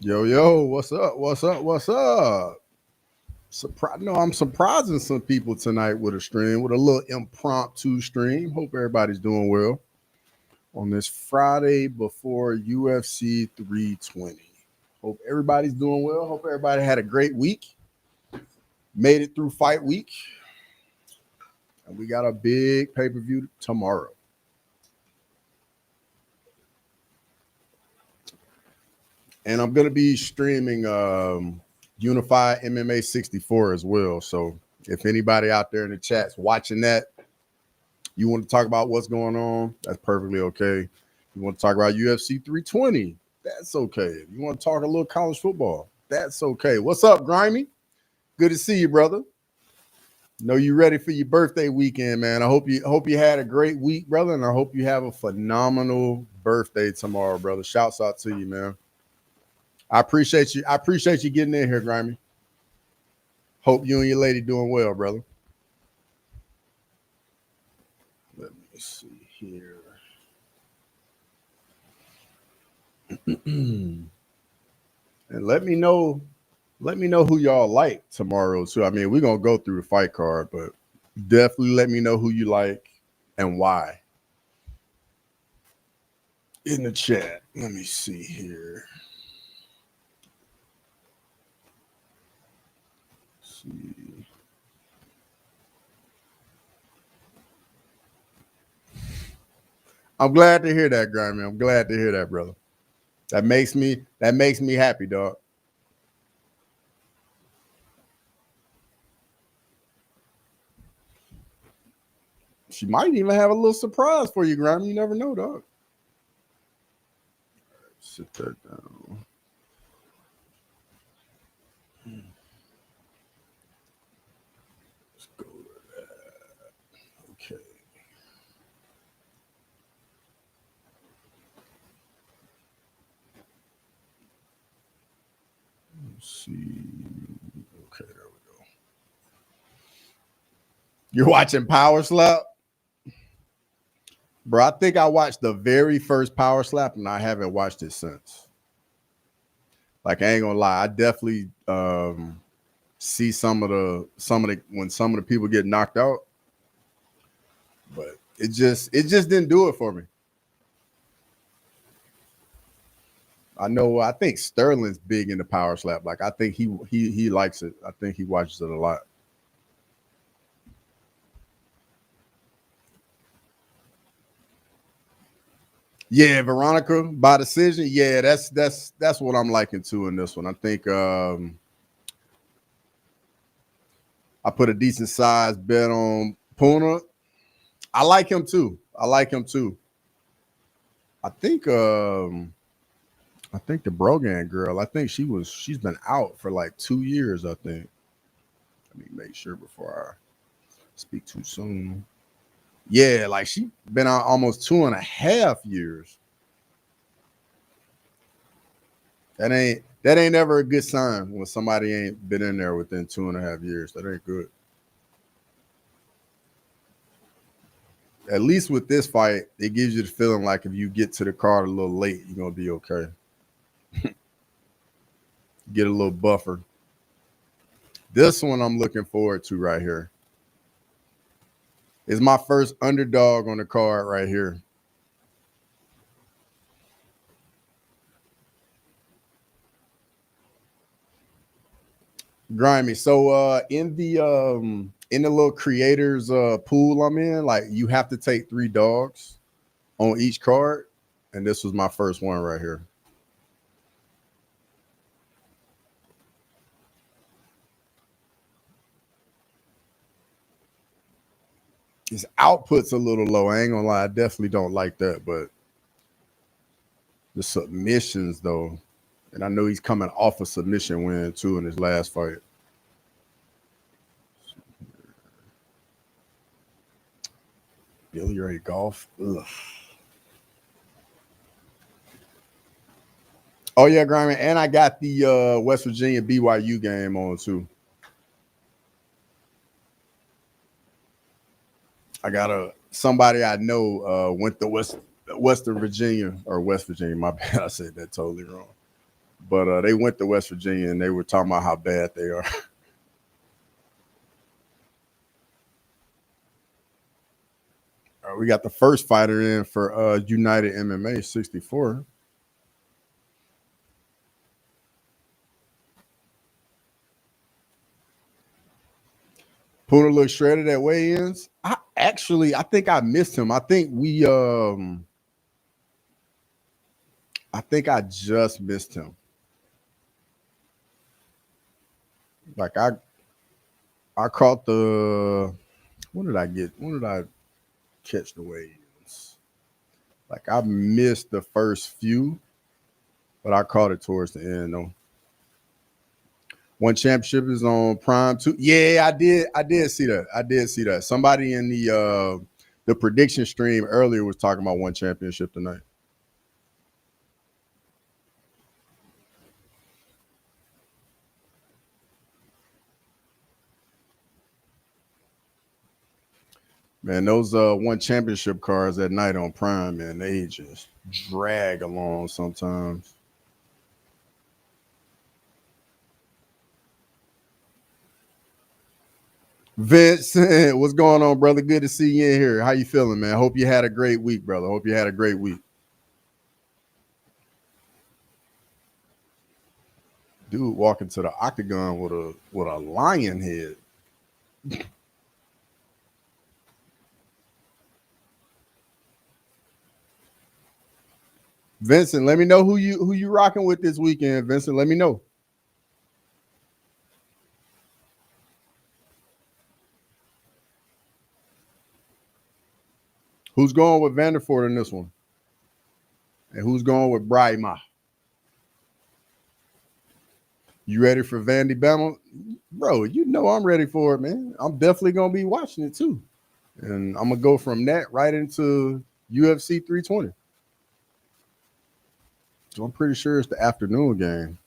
Yo, yo, what's up? What's up? What's up? No, I'm surprising some people tonight with a stream, with a little impromptu stream. Hope everybody's doing well on this Friday before UFC 320. Hope everybody's doing well. Hope everybody had a great week, made it through fight week, and we got a big pay per view tomorrow. And I'm gonna be streaming Unify MMA 64 as well. So if anybody out there in the chat's watching that, you want to talk about what's going on, that's perfectly okay. You want to talk about UFC 320, that's okay. You want to talk a little college football, that's okay. What's up, Grimy? Good to see you, brother. Know you ready for your birthday weekend, man. I hope you had a great week, brother, and I hope you have a phenomenal birthday tomorrow, brother. Shouts out to you, man. I appreciate you. I appreciate you getting in here, Grimy. Hope you and your lady doing well, brother. Let me see here. And let me know who y'all like tomorrow too. I mean, we're gonna go through the fight card, but definitely let me know who you like and why in the chat. Let me see here. Let's see. I'm glad to hear that, Grimy. I'm glad to hear that, brother. That makes me happy, dog. She might even have a little surprise for you, Grimy. You never know, dog. Sit that down. Let's go to that. Okay. Let's see. Okay, there we go. You're watching Power Slap? Bro, I think I watched the very first Power Slap and I haven't watched it since. Like I ain't gonna lie, I definitely see some of the when some of the people get knocked out, but it just didn't do it for me. I think Sterling's big into Power Slap. Like I think he likes it. I think he watches it a lot. Yeah, Veronica by decision. Yeah, that's what I'm liking too in this one. I think I put a decent size bet on Puna. I like him too. I like him too. I think I think the Brogan girl, I think she's been out for like 2 years, I think. Let me make sure before I speak too soon. Yeah, like she been out almost 2.5 years. That ain't ever a good sign when somebody ain't been in there within 2.5 years. That ain't good. At least with this fight, it gives you the feeling like if you get to the card a little late, you're gonna be okay. Get a little buffer. This one I'm looking forward to right here. Is my first underdog on the card right here. Grimy. So in the little creators pool I'm in, like you have to take 3 dogs on each card. And this was my first one right here. His output's a little low. I ain't gonna lie, I definitely don't like that, but the submissions though. And I know he's coming off a submission win too in his last fight. Billy Ray Golf. Ugh. Oh yeah, Grimy. And I got the West Virginia BYU game on too. I got a somebody I know went to Western Virginia or West Virginia. My bad, I said that totally wrong. But they went to West Virginia and they were talking about how bad they are. We got the first fighter in for United MMA 64. Puna looks shredded at weigh-ins. I think I missed him. I think I just missed him. Like I caught the when did I catch the weigh-ins? Like I missed the first few, but I caught it towards the end though. One championship is on Prime too. Yeah, I did see that. Somebody in the prediction stream earlier was talking about one championship tonight. Man, those one championship cards at night on Prime, man, they just drag along sometimes. Vince, what's going on, brother? Good to see you in here. How you feeling, man? Hope you had a great week, brother. Hope you had a great week. Dude walking to the octagon with a lion head. Vincent, let me know who you rocking with this weekend, Vincent. Let me know. Who's going with Vanderford in this one? And who's going with Brahma? You ready for Vandy Bama? Bro, you know I'm ready for it, man. I'm definitely going to be watching it too. And I'm going to go from that right into UFC 320. So I'm pretty sure it's the afternoon game.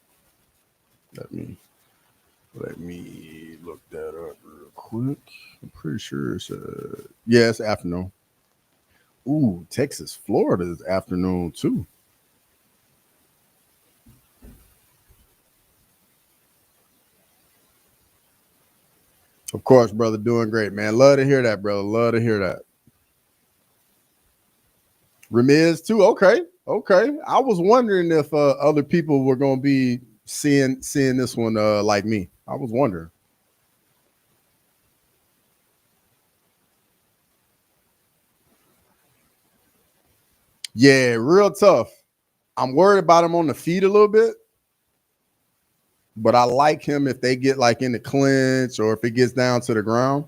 Let me look that up real quick. I'm pretty sure it's it's afternoon. Ooh, Texas, Florida is afternoon too. Of course, brother, doing great, man. Love to hear that, brother. Love to hear that. Remiz too. Okay. I was wondering if other people were going to be seeing this one like me. I was wondering. Yeah, real tough. I'm worried about him on the feet a little bit, but I like him if they get like in the clinch or if it gets down to the ground.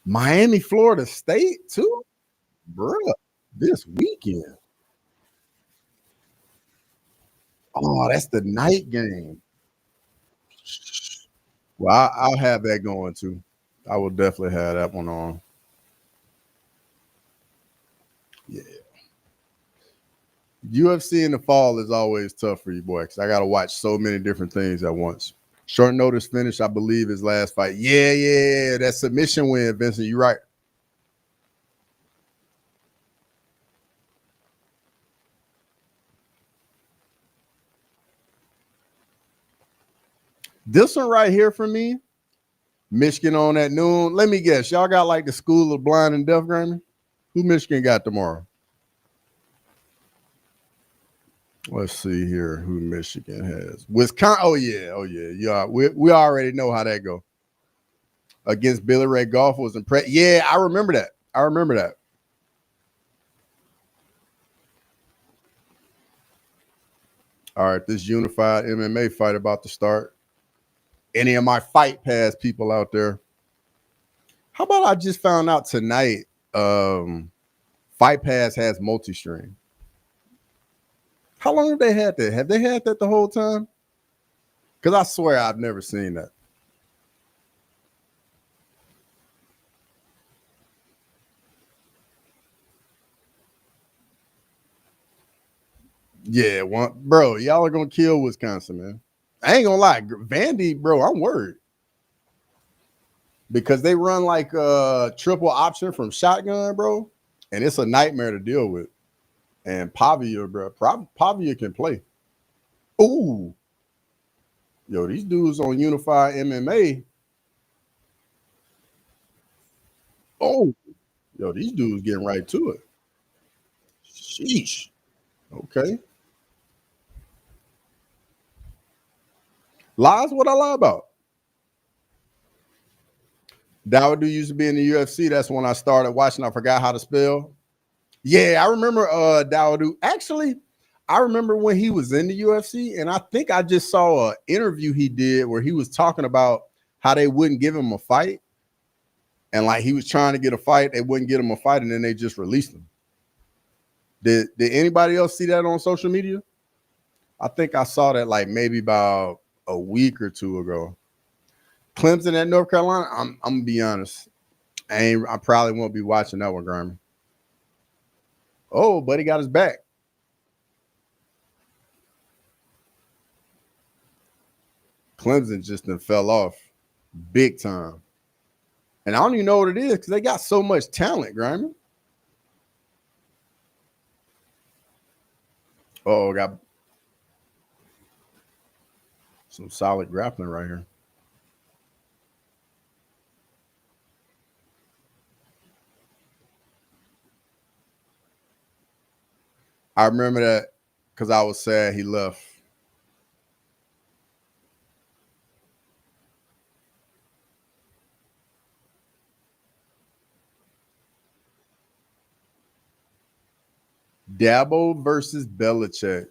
Miami, Florida State too, bro. This weekend. Oh, that's the night game. Well, I'll have that going too. I will definitely have that one on. Yeah. UFC in the fall is always tough for you, boy, because I got to watch so many different things at once. Short notice finish, I believe, his last fight. Yeah. That submission win, Vincent. You're right. This one right here for me, Michigan on at noon. Let me guess. Y'all got like the School of Blind and Deaf Grammy? Who Michigan got tomorrow? Let's see here who Michigan has. Wisconsin. Oh yeah. Yeah. We already know how that go. Against Billy Ray Golf was impressed. Yeah, I remember that. All right, this unified MMA fight about to start. Any of my Fight Pass people out there? How about I just found out tonight? Fight Pass has multi-stream. How long have they had that? Have they had that the whole time? Because I swear I've never seen that. Yeah, bro, y'all are gonna kill Wisconsin, man. I ain't gonna lie, Vandy, bro, I'm worried because they run like a triple option from shotgun, bro, and it's a nightmare to deal with. And Pavia, bro, Pavia can play. Ooh, yo, these dudes on Unified MMA. Oh, yo, these dudes getting right to it. Sheesh. Okay. Lies what I lie about. Dawoodu used to be in the UFC. That's when I started watching. I forgot how to spell. Yeah, I remember Dawoodu. Actually, I remember when he was in the UFC, and I think I just saw an interview he did where he was talking about how they wouldn't give him a fight. And like he was trying to get a fight, they wouldn't get him a fight, and then they just released him. Did anybody else see that on social media? I think I saw that like maybe about a week or two ago. Clemson at North Carolina. I'm gonna be honest. I probably won't be watching that one, Grimy. Oh, buddy got his back. Clemson just done fell off big time. And I don't even know what it is because they got so much talent, Grimy. Oh, got some solid grappling right here. I remember that because I was sad he left. Dabo versus Belichick.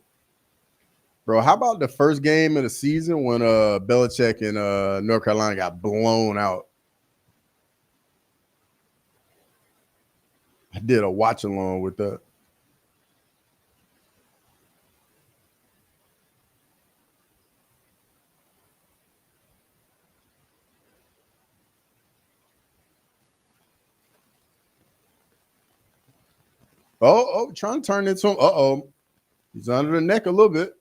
Bro, how about the first game of the season when Belichick and North Carolina got blown out? I did a watch along with that. Trying to turn into him. He's under the neck a little bit.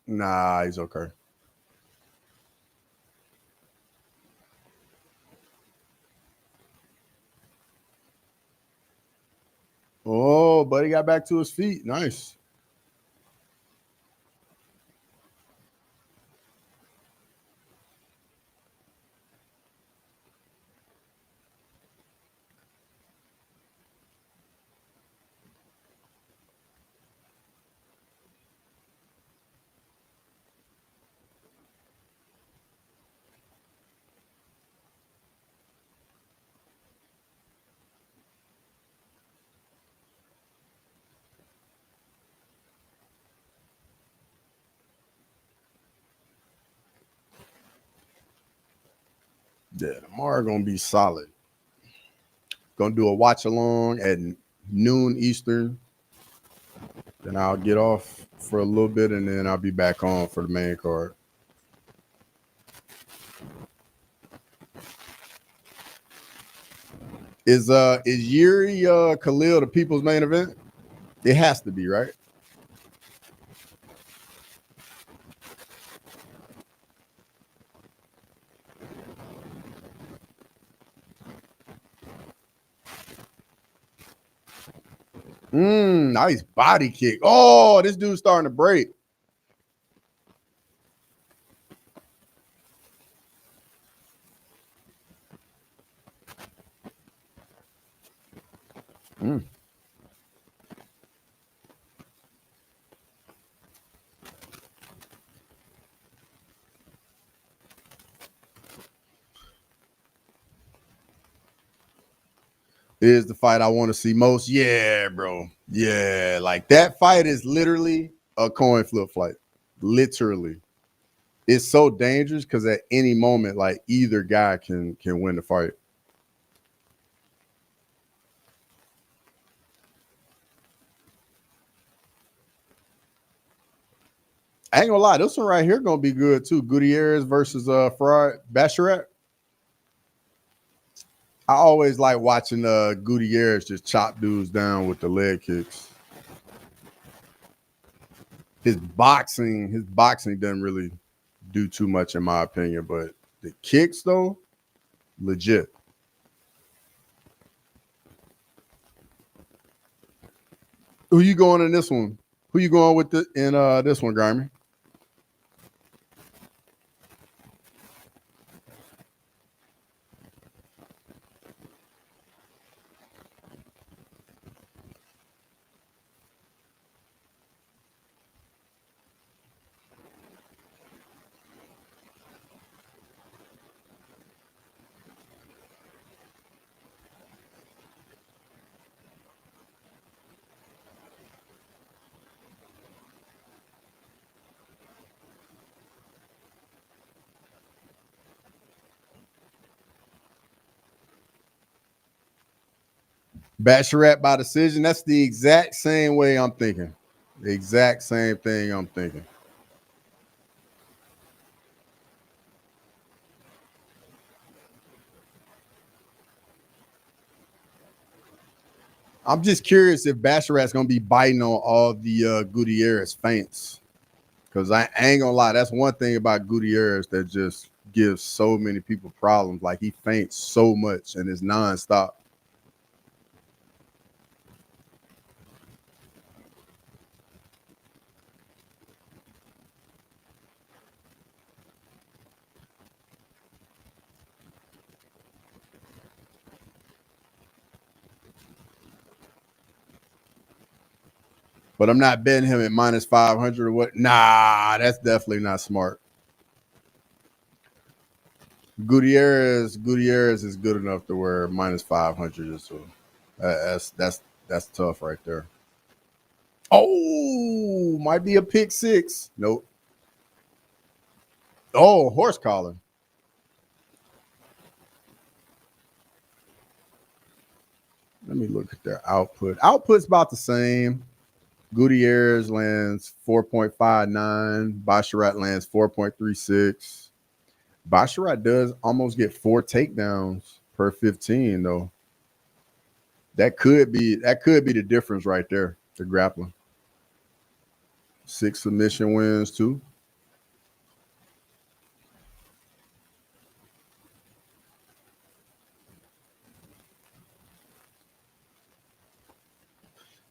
Nah, he's okay. Oh, buddy got back to his feet. Nice. Yeah, tomorrow gonna be solid. Gonna do a watch along at noon Eastern. Then I'll get off for a little bit and then I'll be back on for the main card. Is Yuri Khalil the people's main event? It has to be, right? Nice body kick. Oh, this dude's starting to break. Mm. Is the fight I want to see most. Yeah, bro. Yeah, like that fight is literally a coin flip fight. Literally. It's so dangerous because at any moment, like either guy can win the fight. I ain't gonna lie, this one right here gonna be good too. Gutierrez versus Farad Basharat. I always like watching Gutierrez just chop dudes down with the leg kicks. His boxing doesn't really do too much in my opinion, but the kicks though, legit. Who you going in this one? Who you going with in this one, Grimy? Basharat by decision. That's the exact same way I'm thinking. The exact same thing I'm thinking. I'm just curious if Basharat's gonna be biting on all the Gutierrez feints. Because I ain't gonna lie, that's one thing about Gutierrez that just gives so many people problems. Like he feints so much and is nonstop. But I'm not betting him at minus 500 or what. Nah, that's definitely not smart. Gutierrez is good enough to where minus 500 is so that's tough right there. Oh, might be a pick six. Nope. Oh, horse collar. Let me look at their output. Output's about the same. Gutierrez lands 4.59. Basharat lands 4.36. Basharat does almost get 4 takedowns per 15, though. That could be the difference right there, the grappling. 6 submission wins, too.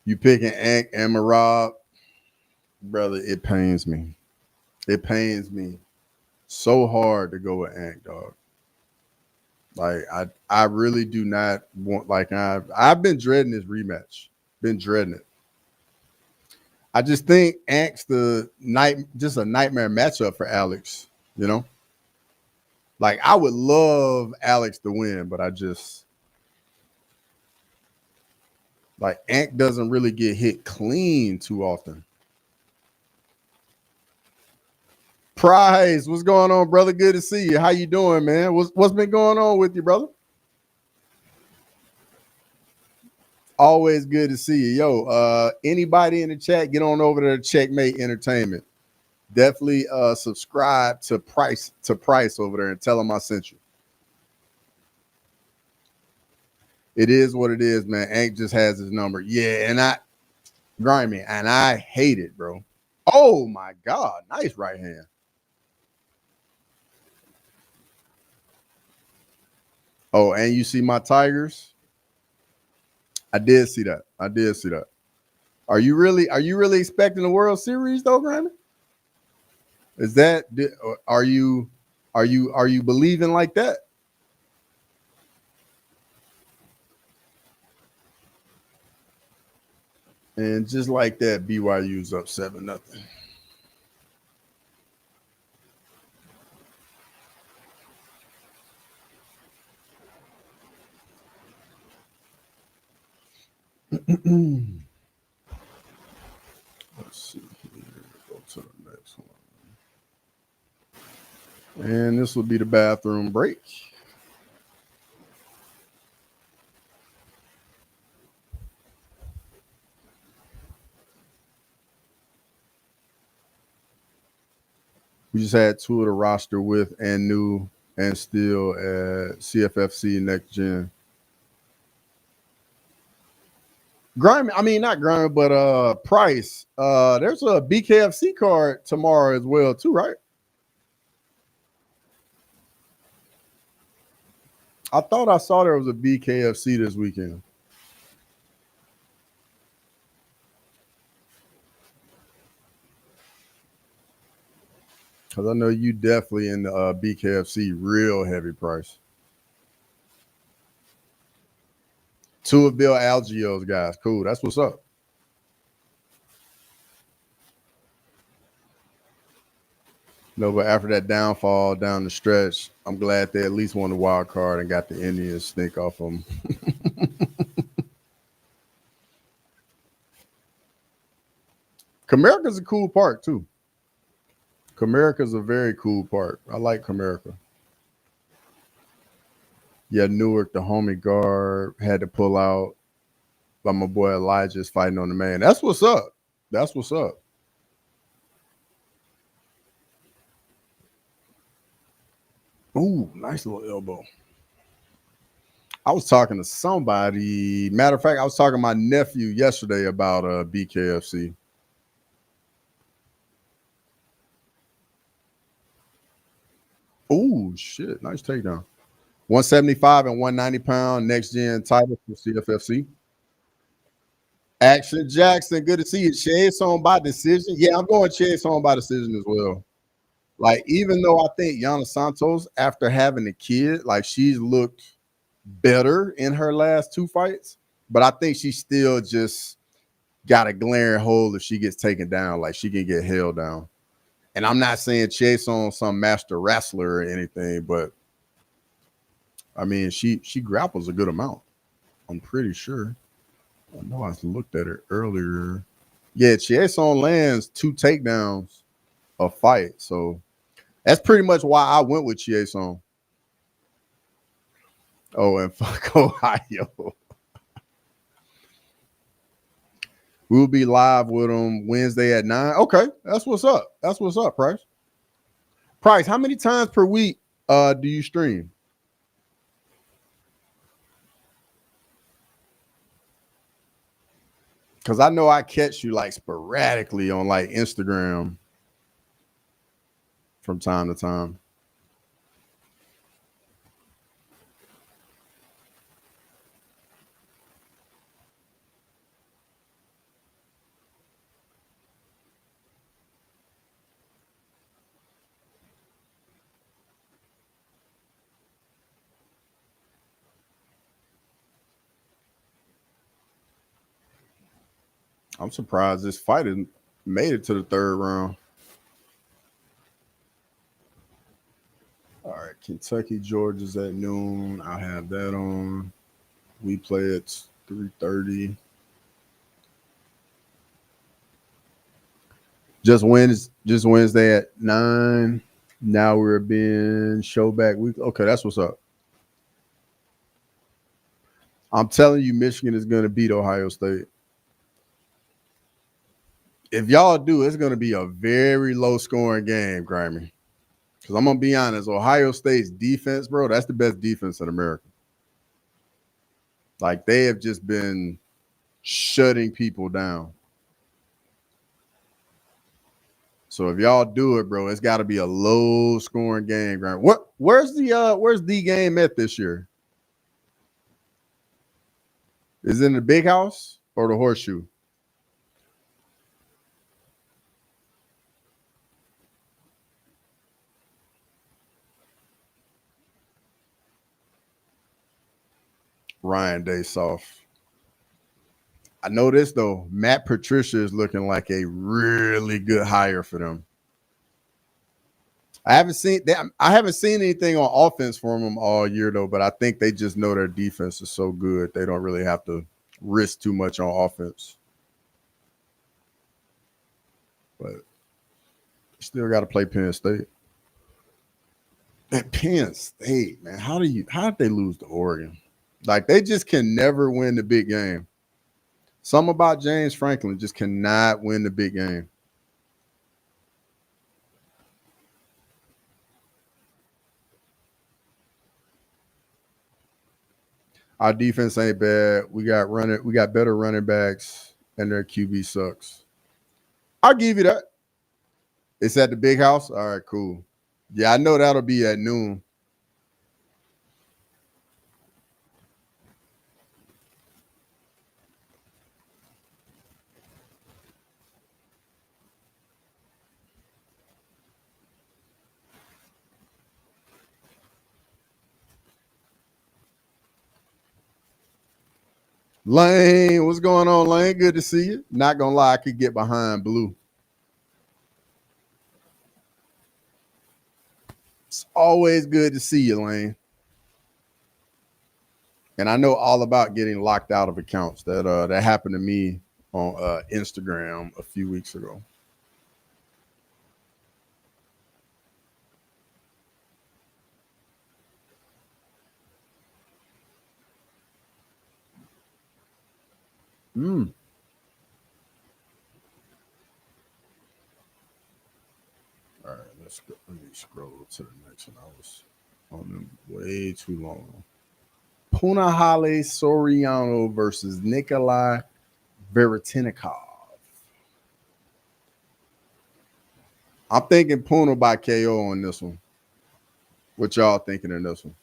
You picking Ankh and Merab, brother, it pains me. It pains me so hard to go with Ankh, dog. Like I really do not want like I've been dreading this rematch. Been dreading it. I just think Ankh's just a nightmare matchup for Alex, you know? Like I would love Alex to win, but I just like Ankh doesn't really get hit clean too often. Prize, what's going on, brother? Good to see you. How you doing, man? What's been going on with you, brother? Always good to see you. Yo, anybody in the chat, get on over to Checkmate Entertainment. Definitely subscribe to Price over there and tell them I sent you. It is what it is, man. Ankh just has his number. Yeah, and grimy, and I hate it, bro. Oh my God, nice right hand. Oh, and you see my Tigers? I did see that. Are you really expecting the World Series though, Grimy? Is that are you believing like that? And just like that, BYU's up 7-0. Let's see here. Go to the next one. And this will be the bathroom break. We just had 2 of the roster with and new and still at CFFC Next Gen. Grimy, I mean not Grimy, but Price. There's a BKFC card tomorrow as well, too, right? I thought I saw there was a BKFC this weekend. Because I know you definitely in the BKFC real heavy price. 2 of Bill Algio's guys. Cool. That's what's up. No, but after that downfall down the stretch, I'm glad they at least won the wild card and got the Indians sneak off them. Comerica's a cool park too. Comerica's a very cool park. I like Comerica. Yeah, Newark, the homie guard had to pull out. by my boy Elijah is fighting on the man. That's what's up. That's what's up. Ooh, nice little elbow. I was talking to somebody. Matter of fact, I was talking to my nephew yesterday about BKFC. Ooh, shit. Nice takedown. 175 and 190-pound next gen title for CFFC. Action Jackson, good to see you. Chase on by decision. Yeah, I'm going Chase on by decision as well. Like, even though I think Yana Santos, after having a kid, like she's looked better in her last two fights, but I think she still just got a glaring hole if she gets taken down. Like she can get held down. And I'm not saying Chase on some master wrestler or anything, but I mean she grapples a good amount. I'm pretty sure. I know I looked at her earlier. Yeah, Chiasson lands 2 takedowns a fight. So that's pretty much why I went with Chiasson. Oh, and fuck Ohio. We'll be live with them Wednesday at 9. Okay, that's what's up. That's what's up, Price. Price, how many times per week do you stream? Because I know I catch you like sporadically on like Instagram from time to time. I'm surprised this fight made it to the third round. All right, Kentucky, Georgia's at noon. I'll have that on. We play at 3:30. Just Wednesday at 9. Now we're being show back week. Okay, that's what's up. I'm telling you, Michigan is going to beat Ohio State. If y'all do, it's going to be a very low scoring game, Grammy. Because I'm going to be honest, Ohio State's defense, bro, that's the best defense in America. Like they have just been shutting people down. So if y'all do it, bro, it's got to be a low scoring game. Where's the game at this year? Is it in the big house or the horseshoe? Ryan Daysoft. I know this though. Matt Patricia is looking like a really good hire for them. I haven't seen anything on offense from them all year though, but I think they just know their defense is so good they don't really have to risk too much on offense. But still got to play Penn State. At Penn State, man, how did they lose to Oregon? Like they just can never win the big game. Something about James Franklin just cannot win the big game. Our defense ain't bad. We got better running backs, and their QB sucks. I'll give you that. It's at the big house. All right, cool. Yeah, I know that'll be at noon. Lane, what's going on, Lane? Good to see you. Not gonna lie, I could get behind Blue. It's always good to see you, Lane. And I know all about getting locked out of accounts. That happened to me on Instagram a few weeks ago. Mm. All right, let's go. Let me scroll to the next one. I was on them way too long. Punahale Soriano versus Nikolai Veretinikov. I'm thinking Puna by KO on this one. What y'all thinking in this one?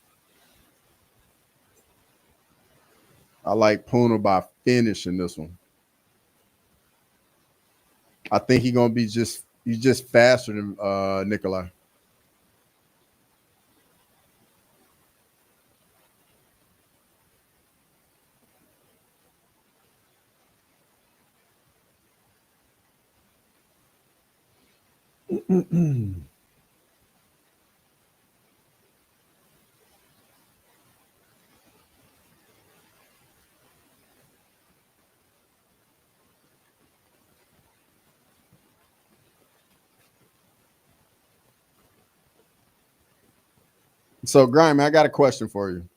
I like Puna by finish in this one. I think he's gonna be he's just faster than Nikolai. So, Grime, I got a question for you.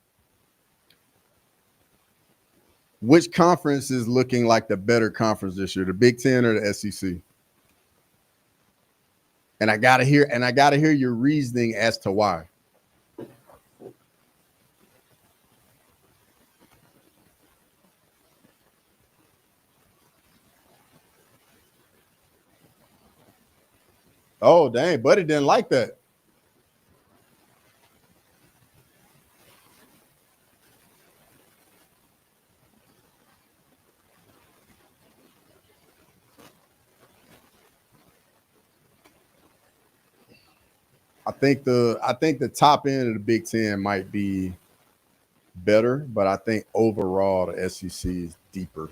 Which conference is looking like the better conference this year, the Big Ten or the SEC? And I gotta hear your reasoning as to why. Oh, dang, Buddy didn't like that. I think the top end of the Big Ten might be better, but I think overall the SEC is deeper.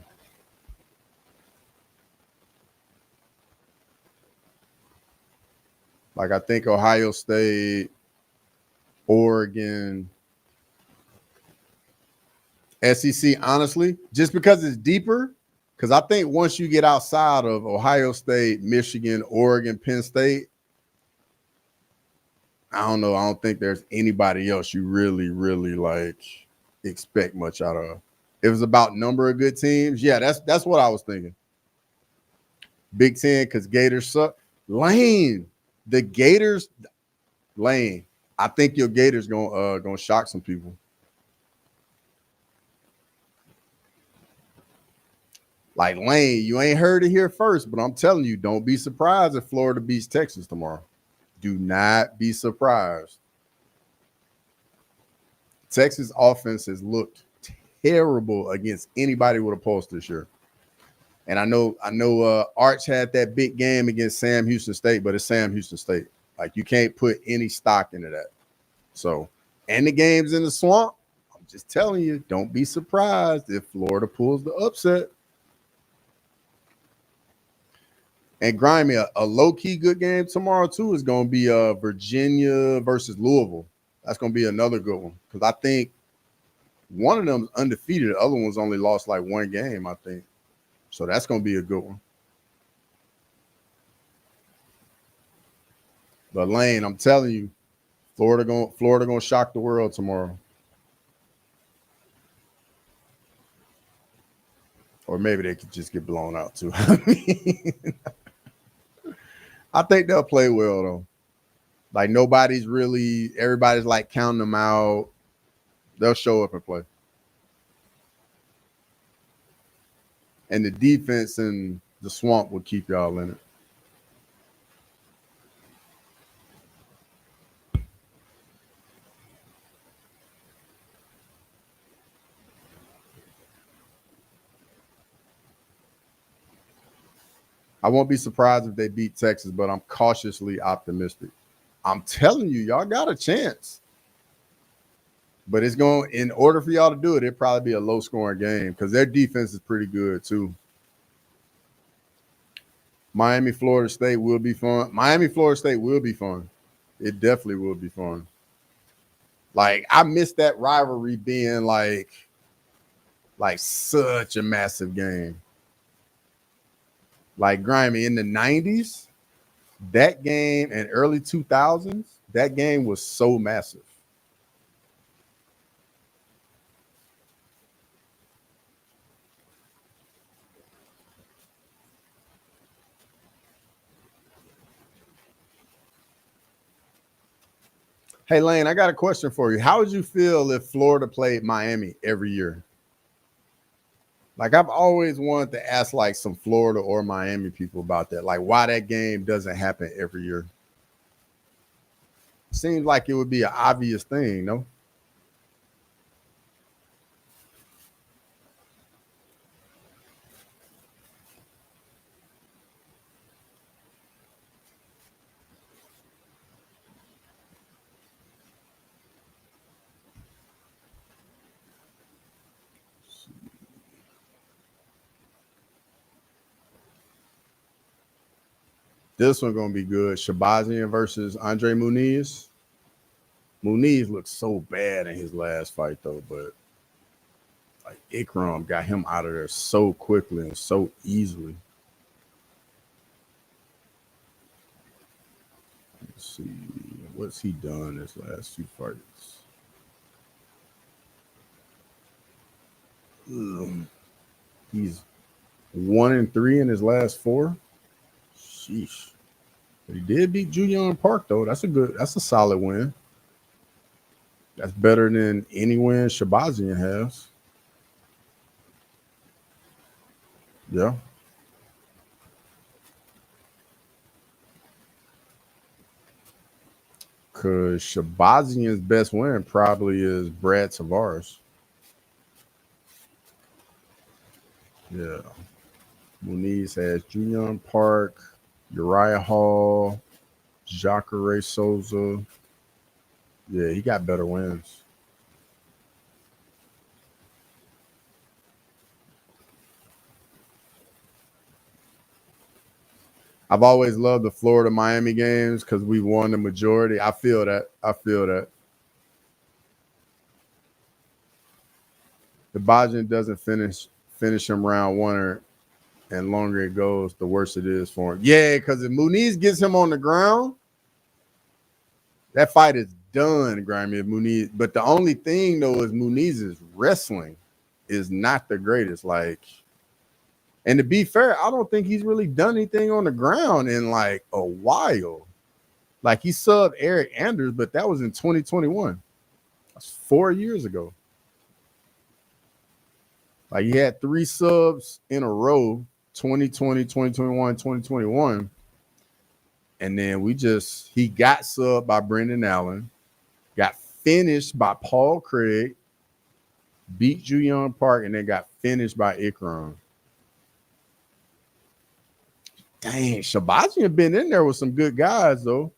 Like I think Ohio State, Oregon, SEC, honestly, just because it's deeper. Because I think once you get outside of Ohio State, Michigan, Oregon, Penn State, I don't know. I don't think there's anybody else you really, really like expect much out of. If it's about number of good teams, yeah, that's what I was thinking. Big Ten because Gators suck. Lane, the Gators, Lane. I think your Gators gonna shock some people. Like Lane, you ain't heard it here first, but I'm telling you, don't be surprised if Florida beats Texas tomorrow. Do not be surprised. Texas offense has looked terrible against anybody with a pulse this year. And I know Arch had that big game against Sam Houston State, but it's Sam Houston State. Like you can't put any stock into that. So, and the games in the swamp, I'm just telling you, don't be surprised if Florida pulls the upset. And Grimy, a low-key good game tomorrow, too, is going to be Virginia versus Louisville. That's going to be another good one. Because I think one of them is undefeated. The other one's only lost like one game, I think. So that's going to be a good one. But Lane, I'm telling you, Florida gonna shock the world tomorrow. Or maybe they could just get blown out too. I think they'll play well though. Like everybody's like counting them out. They'll show up and play. And the defense in the swamp will keep y'all in it. I won't be surprised if they beat Texas, but I'm cautiously optimistic. I'm telling you, y'all got a chance. But it's going in order for y'all to do it, it'd probably be a low scoring game because their defense is pretty good too. Miami, Florida State will be fun. Miami, Florida State will be fun. It definitely will be fun. Like I miss that rivalry being like such a massive game. Like Grimy in the 90s, that game and early 2000s, that game was so massive. Hey Lane, I got a question for you. How would you feel if Florida played Miami every year? Like I've always wanted to ask like some Florida or Miami people about that. Like why that game doesn't happen every year. Seems like it would be an obvious thing, no? This one gonna be good. Shabazian versus Andre Muniz. Muniz looked so bad in his last fight though, but like Ikram got him out of there so quickly and so easily. Let's see, what's he done his last few fights? Ugh. He's 1-3 in his last four. Sheesh. But he did beat Julian Park though. That's a solid win. That's better than any win Shabazian has. Yeah. Cause Shabazian's best win probably is Brad Tavares. Yeah. Muniz has Julian Park, Uriah Hall, Jacare Souza. Yeah, he got better wins. I've always loved the Florida Miami games because we won the majority. I feel that. I feel that. The Bajan doesn't finish him round one, and longer it goes, the worse it is for him. Yeah, because if Muniz gets him on the ground, that fight is done, Grimy. If Muniz, but the only thing though is Muniz's wrestling is not the greatest. Like, and to be fair, I don't think he's really done anything on the ground in like a while. Like he subbed Eric Anders, but that was in 2021. That's 4 years ago. Like he had three subs in a row, 2020, 2021, 2021. And then he got subbed by Brendan Allen, got finished by Paul Craig, beat Julian Park, and then got finished by Ikram. Dang, Shabazian been in there with some good guys though.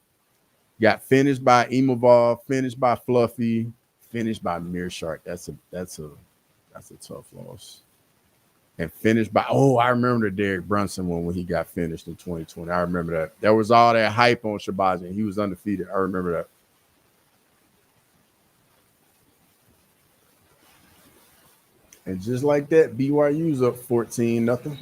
Got finished by Imavov, finished by Fluffy, finished by Mearshark. That's a tough loss. And finished by I remember the Derek Brunson one when he got finished in 2020. I remember that. There was all that hype on Shabazian. He was undefeated. I remember that. And just like that, BYU's up 14-0.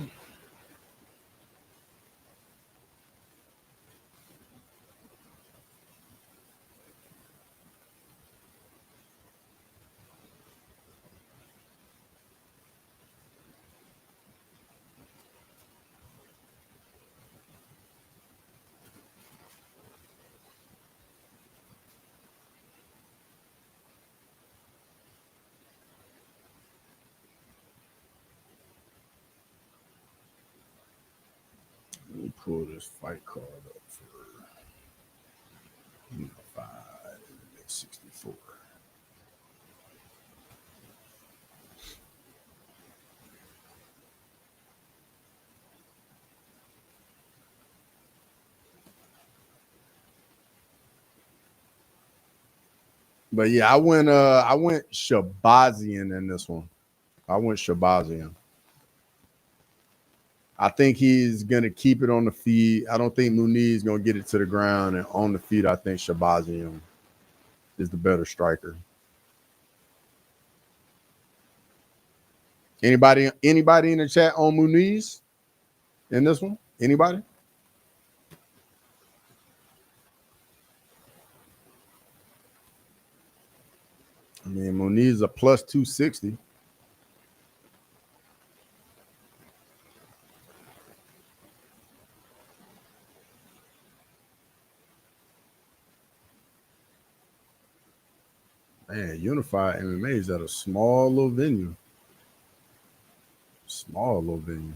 Let me pull this fight card up for Unified 64. But yeah, I went Shabazian in this one. I went Shabazian. I think he's gonna keep it on the feet. I don't think Muniz is gonna get it to the ground, and on the feet, I think Shabazian is the better striker. Anybody in the chat on Muniz in this one? Anybody? I mean, Muniz is a plus 260. Man, Unified MMA is at a small little venue. Small little venue.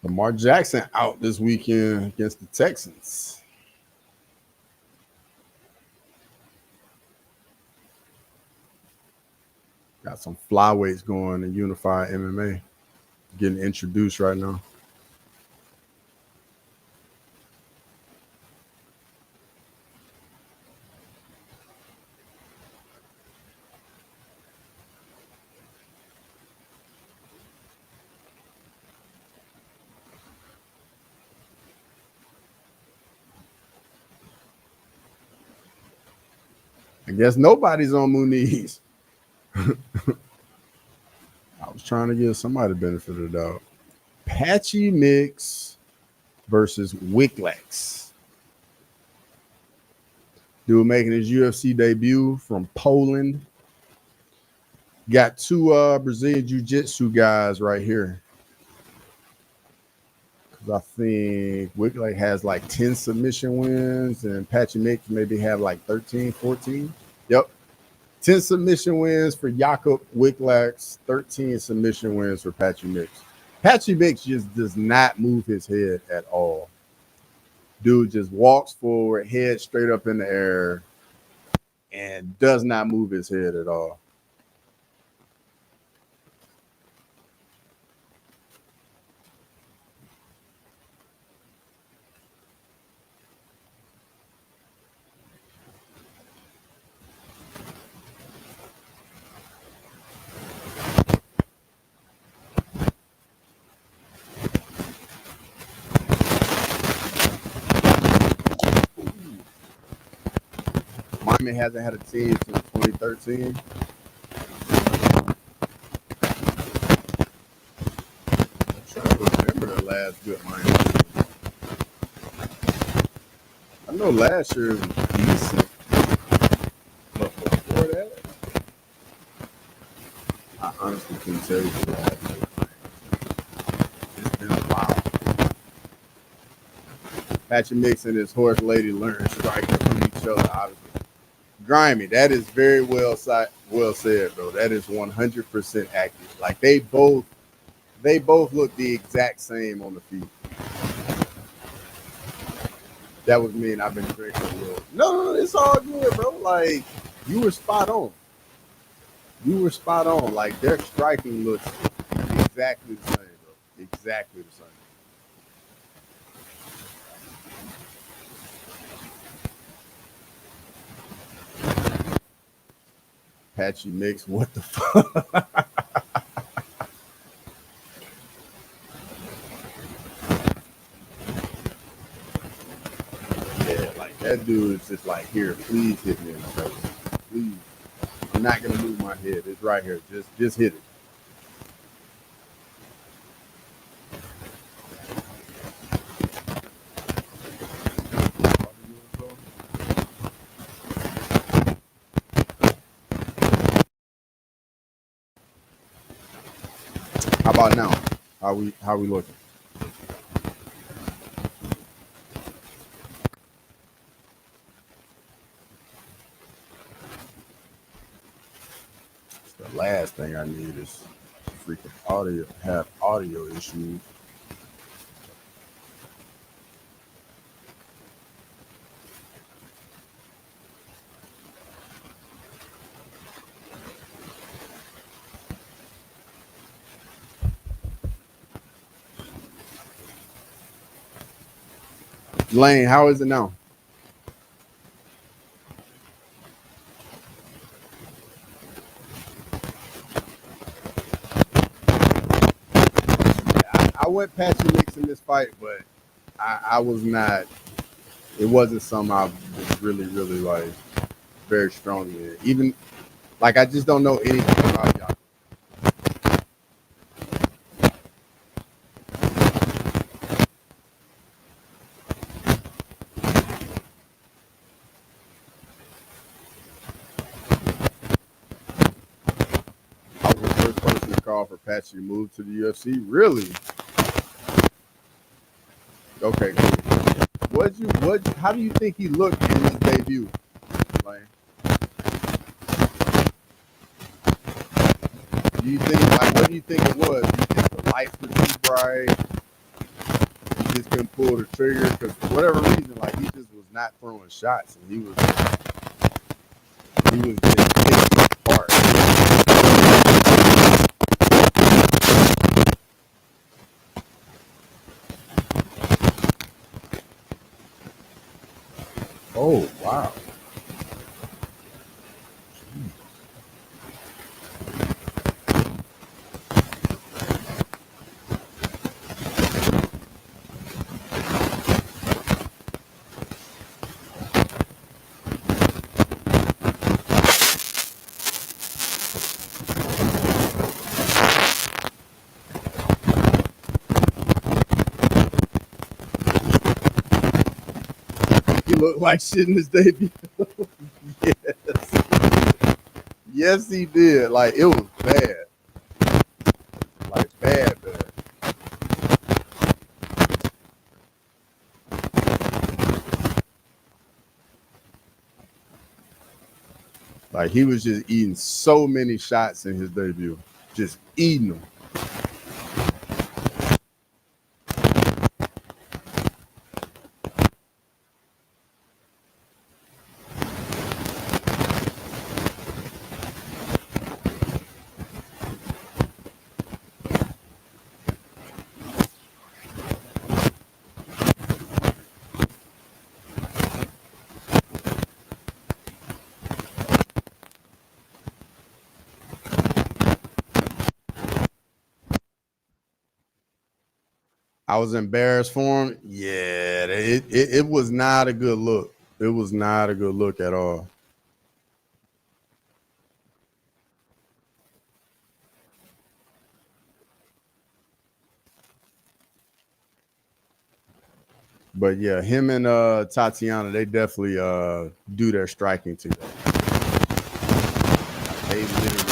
Lamar Jackson out this weekend against the Texans. Got some flyweights going in Unified MMA. Getting introduced right now. I guess nobody's on Muniz. I was trying to give somebody the benefit of the doubt. Patchy Mix versus Wicklex. Dude making his UFC debut from Poland. Got two Brazilian Jiu-Jitsu guys right here. I think Wicklex has like 10 submission wins, and Patchy Mix maybe have like 13, 14. Yep. 10 submission wins for Jakob Wicklex, 13 submission wins for Patchy Mix. Patchy Mix just does not move his head at all. Dude just walks forward, head straight up in the air, and does not move his head at all. Miami hasn't had a team since 2013. I'm trying to remember the last good Miami team. I know last year was decent, but before that, I honestly couldn't tell you the last year. It's been a while. Patchy Mix and his horse lady learned striking from each other, obviously. Grimy, that is very well said, bro. That is 100% accurate. Like they both look the exact same on the feet. That was me, and I've been drinking a little. No, it's all good, bro. Like you were spot on. You were spot on. Like their striking looks exactly the same, bro. Exactly the same. Patchy Mix, what the fuck? Yeah, like that dude is just like, here, please hit me in the face. Please. I'm not gonna move my head. It's right here. Just hit it. How about now? How we looking? The last thing I need is freaking audio issues. Lane, how is it now? I went Patchy Mix in this fight, but I was not. It wasn't something I was really like very strong in. Like I just don't know anything about y'all. I was the first person to call for Patchy to move to the UFC. Really? Okay, cool. How do you think he looked in his debut? Like, do you think what do you think it was? Do you think the lights were too bright? He just couldn't pull the trigger because for whatever reason, like he just was not throwing shots and he was just picking apart. Oh wow. He looked like shit in his debut. Yes. Yes, he did. Like it was bad. Like bad. Like he was just eating so many shots in his debut. Just eating them. I was embarrassed for him. Yeah, it was not a good look. It was not a good look at all. But yeah, him and Tatiana, they definitely do their striking together. They literally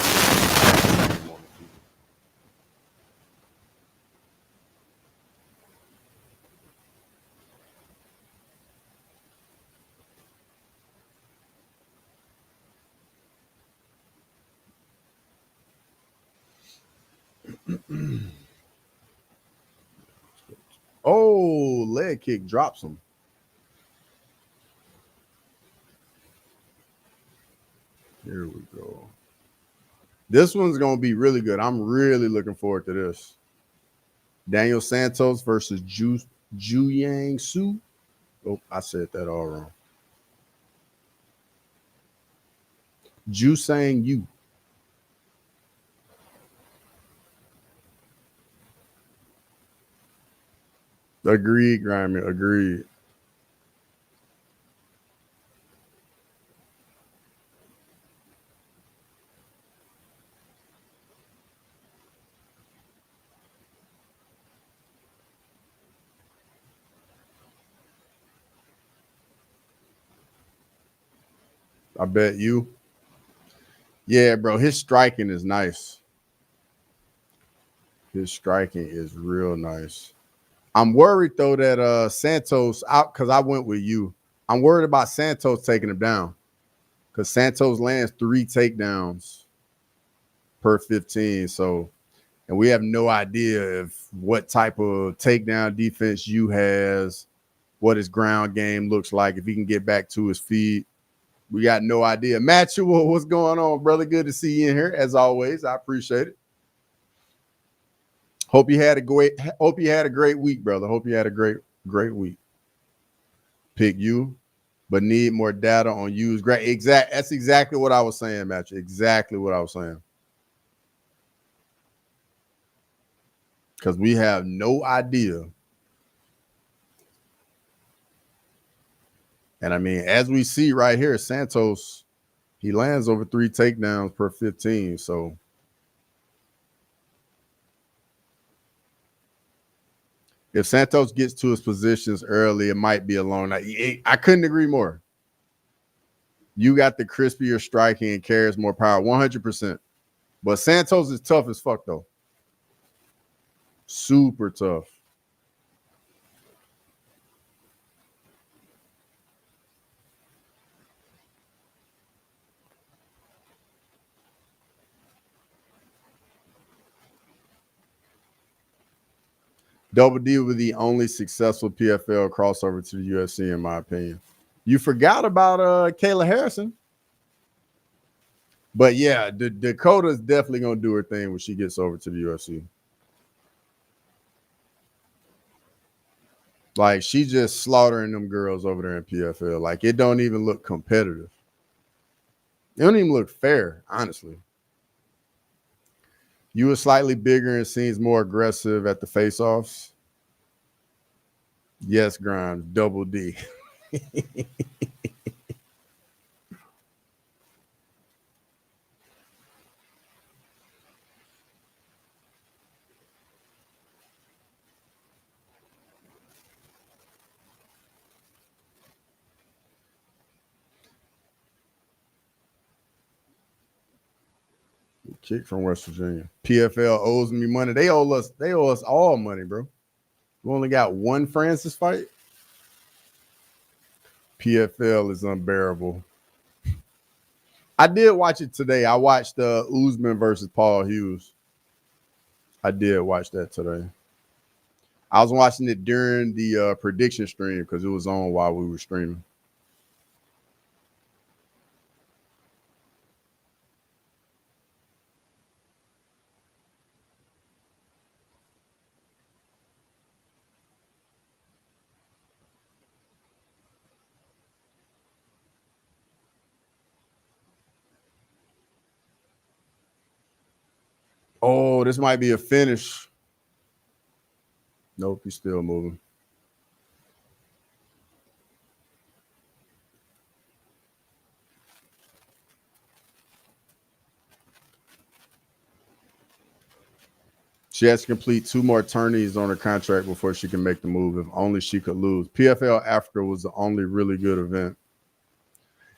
oh, leg kick drops him. Here we go. This one's gonna be really good. I'm really looking forward to this. Daniel Santos versus Ju Yang Su. Oh, I said that all wrong. Ju Sang Yu. Agreed, Grimy. Agreed. I bet you. Yeah, bro. His striking is nice. His striking is real nice. I'm worried though that Santos out because I went with you. I'm worried about Santos taking him down because Santos lands 3 takedowns per 15. So, and we have no idea if what type of takedown defense you has, what his ground game looks like, if he can get back to his feet. We got no idea. Matthew, what's going on, brother? Good to see you in here as always. I appreciate it. Hope you had a great week, brother. Hope you had a great week. Pick you, but need more data on use. Great. That's exactly what I was saying, Matthew. Exactly what I was saying. Because we have no idea. And I mean, as we see right here, Santos, He lands over 3 takedowns per 15. So if Santos gets to his positions early, it might be a long night. I couldn't agree more. You got the crispier striking and carries more power, 100%. But Santos is tough as fuck, though. Super tough. Double D was the only successful PFL crossover to the UFC, in my opinion. You forgot about Kayla Harrison. But yeah, Dakota's definitely gonna do her thing when she gets over to the UFC. Like, she's just slaughtering them girls over there in PFL. Like, it don't even look competitive. It don't even look fair, honestly. You were slightly bigger and seems more aggressive at the face-offs. Yes, Grimes, double D. Kick from West Virginia. PFL owes me money. They owe us all money, bro. We only got one Francis fight. PFL is unbearable. I did watch it today. I watched Usman versus Paul Hughes. I did watch that today. I was watching it during the prediction stream because it was on while we were streaming. Oh, this might be a finish. Nope, he's still moving. She has to complete 2 more tourneys on her contract before she can make the move. If only she could lose. PFL Africa was the only really good event.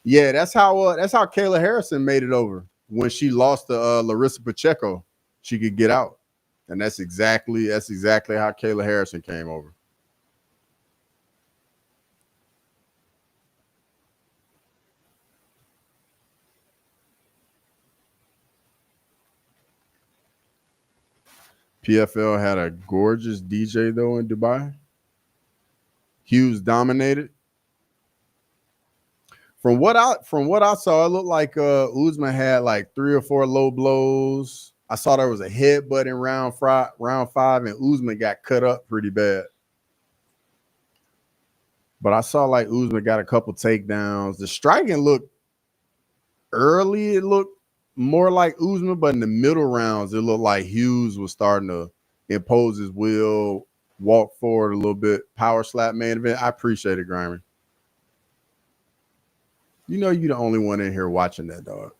Yeah, that's how Kayla Harrison made it over. When she lost to Larissa Pacheco, she could get out. And that's exactly how Kayla Harrison came over. PFL had a gorgeous DJ though in Dubai. Hughes dominated. From what I saw, it looked like Usman had like 3 or 4 low blows. I saw there was a headbutt in round 5, and Usman got cut up pretty bad. But I saw like Usman got a couple takedowns. The striking looked early. It looked more like Usman, but in the middle rounds, it looked like Hughes was starting to impose his will, walk forward a little bit. Power slap main event. I appreciate it, Grimer. You know you're the only one in here watching that, dog.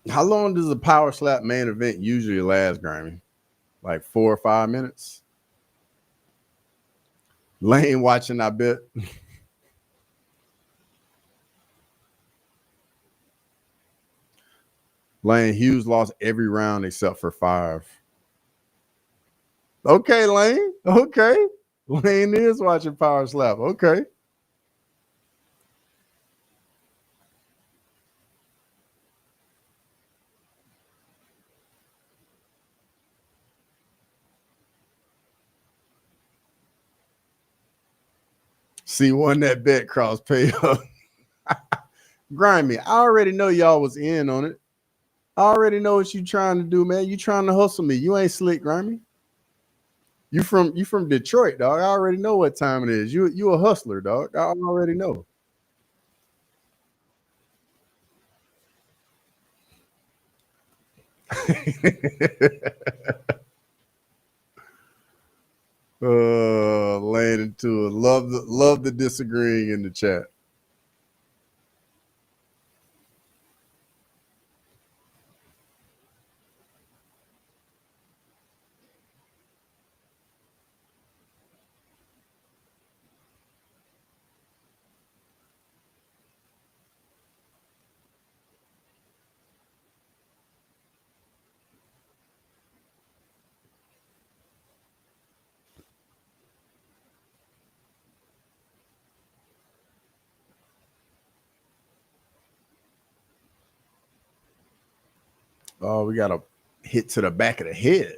How long does a power slap main event usually last, Grammy? Like 4 or 5 minutes? Lane watching, I bet. Lane, Hughes lost every round except for 5. Okay, Lane. Okay. Lane is watching power slap. Okay. See, won that bet, cross pay up. Grimy, I already know y'all was in on it. I already know what you trying to do, man. You trying to hustle me. You ain't slick, Grimy. You from Detroit, dog. I already know what time it is. You a hustler, dog. I already know. Laying into it. Love the disagreeing in the chat. Oh, we got a hit to the back of the head.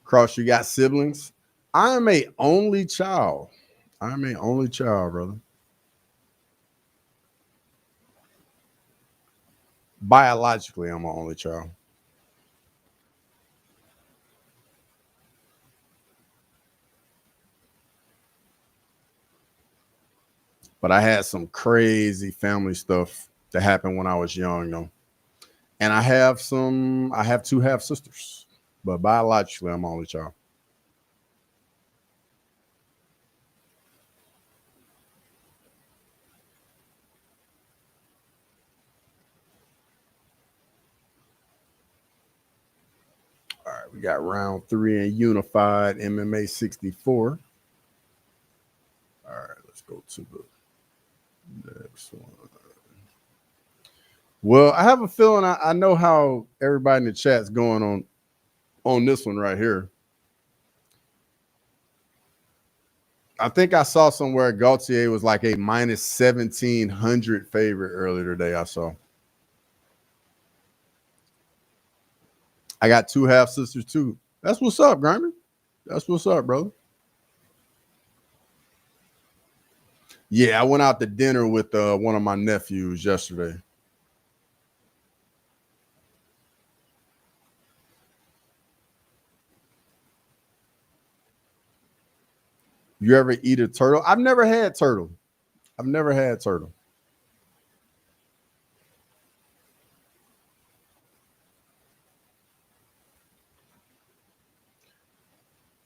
Cross, you got siblings? I am a only child. I'm a only child, brother. Biologically, I'm an only child. But I had some crazy family stuff that happened when I was young, though. And I have two half sisters, but biologically, I'm only child. All right, we got round 3 in unified MMA 64. All right, let's go to the next one. Well, I have a feeling I know how everybody in the chat's going on this one right here. I think I saw somewhere Gaultier was like a minus 1,700 favorite earlier today. I saw. I got two half sisters too. That's what's up, Grimer. That's what's up, brother. Yeah, I went out to dinner with one of my nephews yesterday. You ever eat a turtle? I've never had turtle. I've never had turtle.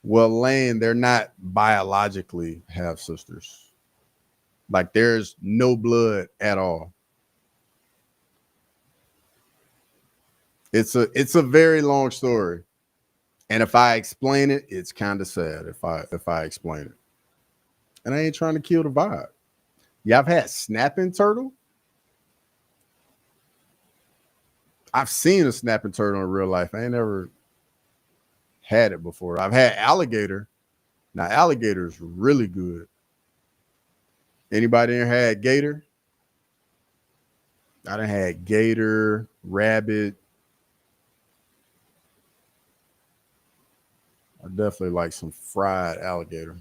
Well, Lane, they're not biologically half sisters. Like there's no blood at all. It's a very long story. And if I explain it, it's kind of sad if I explain it. And I ain't trying to kill the vibe. Yeah, I've had snapping turtle. I've seen a snapping turtle in real life. I ain't never had it before. I've had alligator. Now alligator is really good. Anybody in here had gator? I done had gator, rabbit. I definitely like some fried alligator.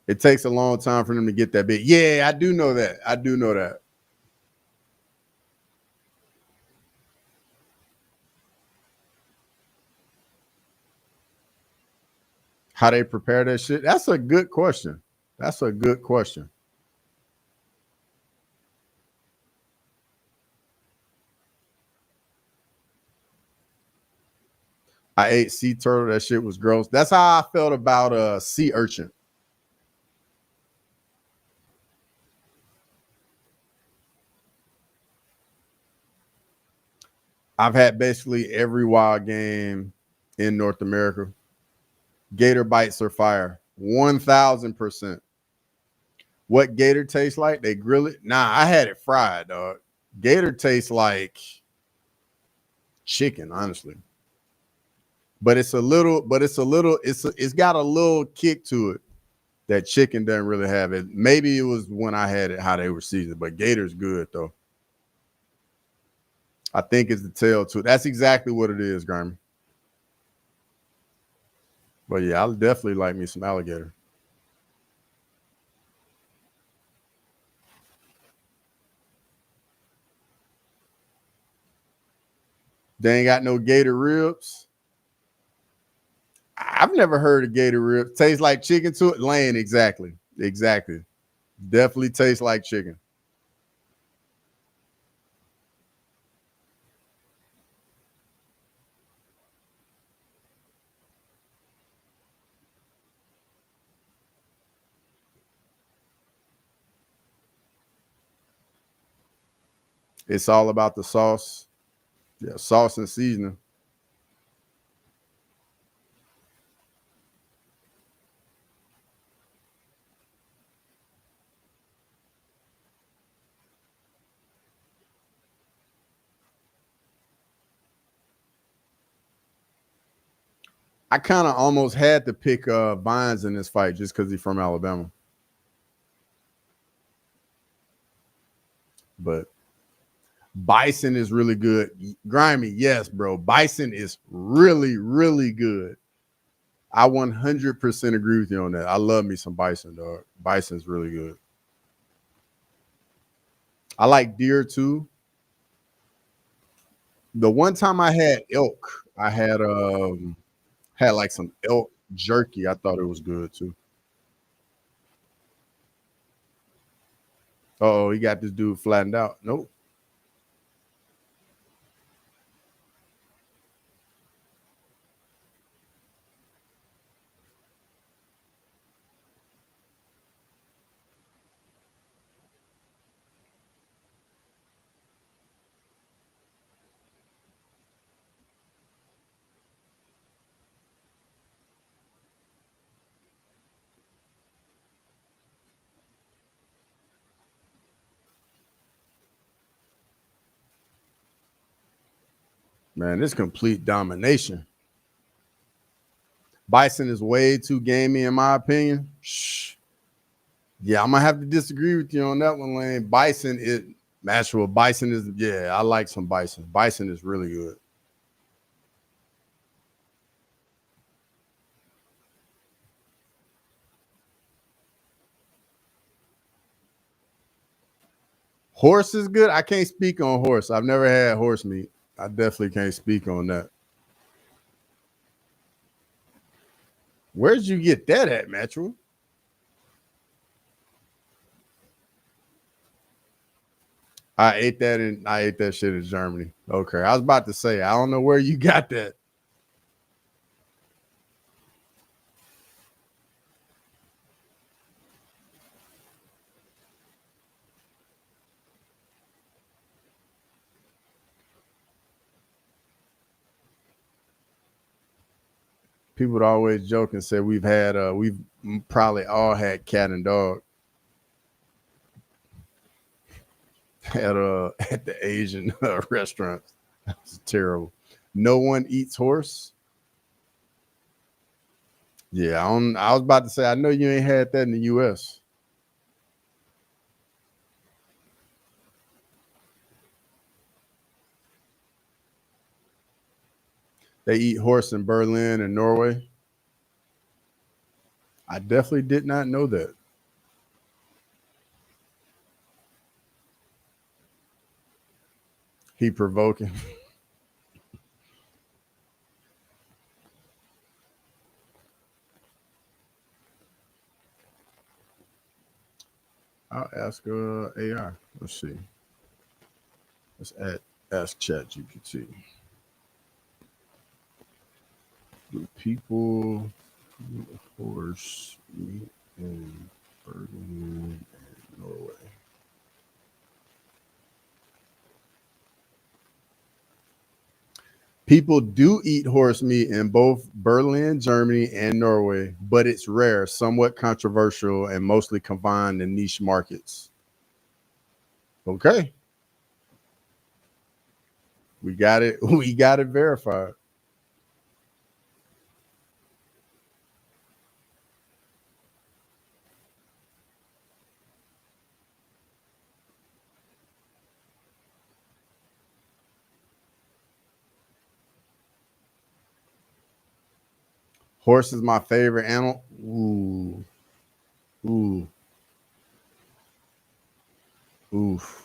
It takes a long time for them to get that big. Yeah, I do know that. I do know that. How they prepare that shit? That's a good question. That's a good question. I ate sea turtle. That shit was gross. That's how I felt about sea urchin. I've had basically every wild game in North America. Gator bites are fire. 1,000%. What gator tastes like? They grill it. Nah, I had it fried, dog. Gator tastes like chicken, honestly. But it's got a little kick to it. That chicken doesn't really have it. Maybe it was when I had it how they were seasoned, but Gator's good though. I think it's the tail too. That's exactly what it is, Grammy. But yeah, I'll definitely like me some alligator. They ain't got no gator ribs. I've never heard of gator ribs. Tastes like chicken to it. Lane, exactly. Exactly. Definitely tastes like chicken. It's all about the sauce. Yeah, sauce and seasoning. I kind of almost had to pick Vines in this fight just because he's from Alabama. But Bison is really good. Grimy, yes, bro. Bison is really, really good. I 100% agree with you on that. I love me some bison, dog. Bison's really good. I like deer too. The one time I had elk, I had like some elk jerky. I thought it was good too. Oh, he got this dude flattened out. Nope. Man, this complete domination. Bison is way too gamey, in my opinion. Shh. Yeah, I'm gonna have to disagree with you on that one, Lane. Bison is natural. Bison is yeah, I like some bison. Bison is really good. Horse is good. I can't speak on horse. I've never had horse meat. I definitely can't speak on that. Where'd you get that at, Metro? I ate that shit in Germany. Okay. I was about to say, I don't know where you got that. People would always joke and say we've probably all had cat and dog at the Asian restaurants. That's terrible. No one eats horse. Yeah, I was about to say I know you ain't had that in the US. They eat horse in Berlin and Norway. I definitely did not know that. He provoking. I'll ask AI. Let's see. Let's ask Chat GPT. Do people eat horse meat in Berlin and Norway? People do eat horse meat in both Berlin, Germany, and Norway, but it's rare, somewhat controversial, and mostly confined in niche markets. Okay, we got it. We got it verified. Horse is my favorite animal. Ooh, ooh, oof.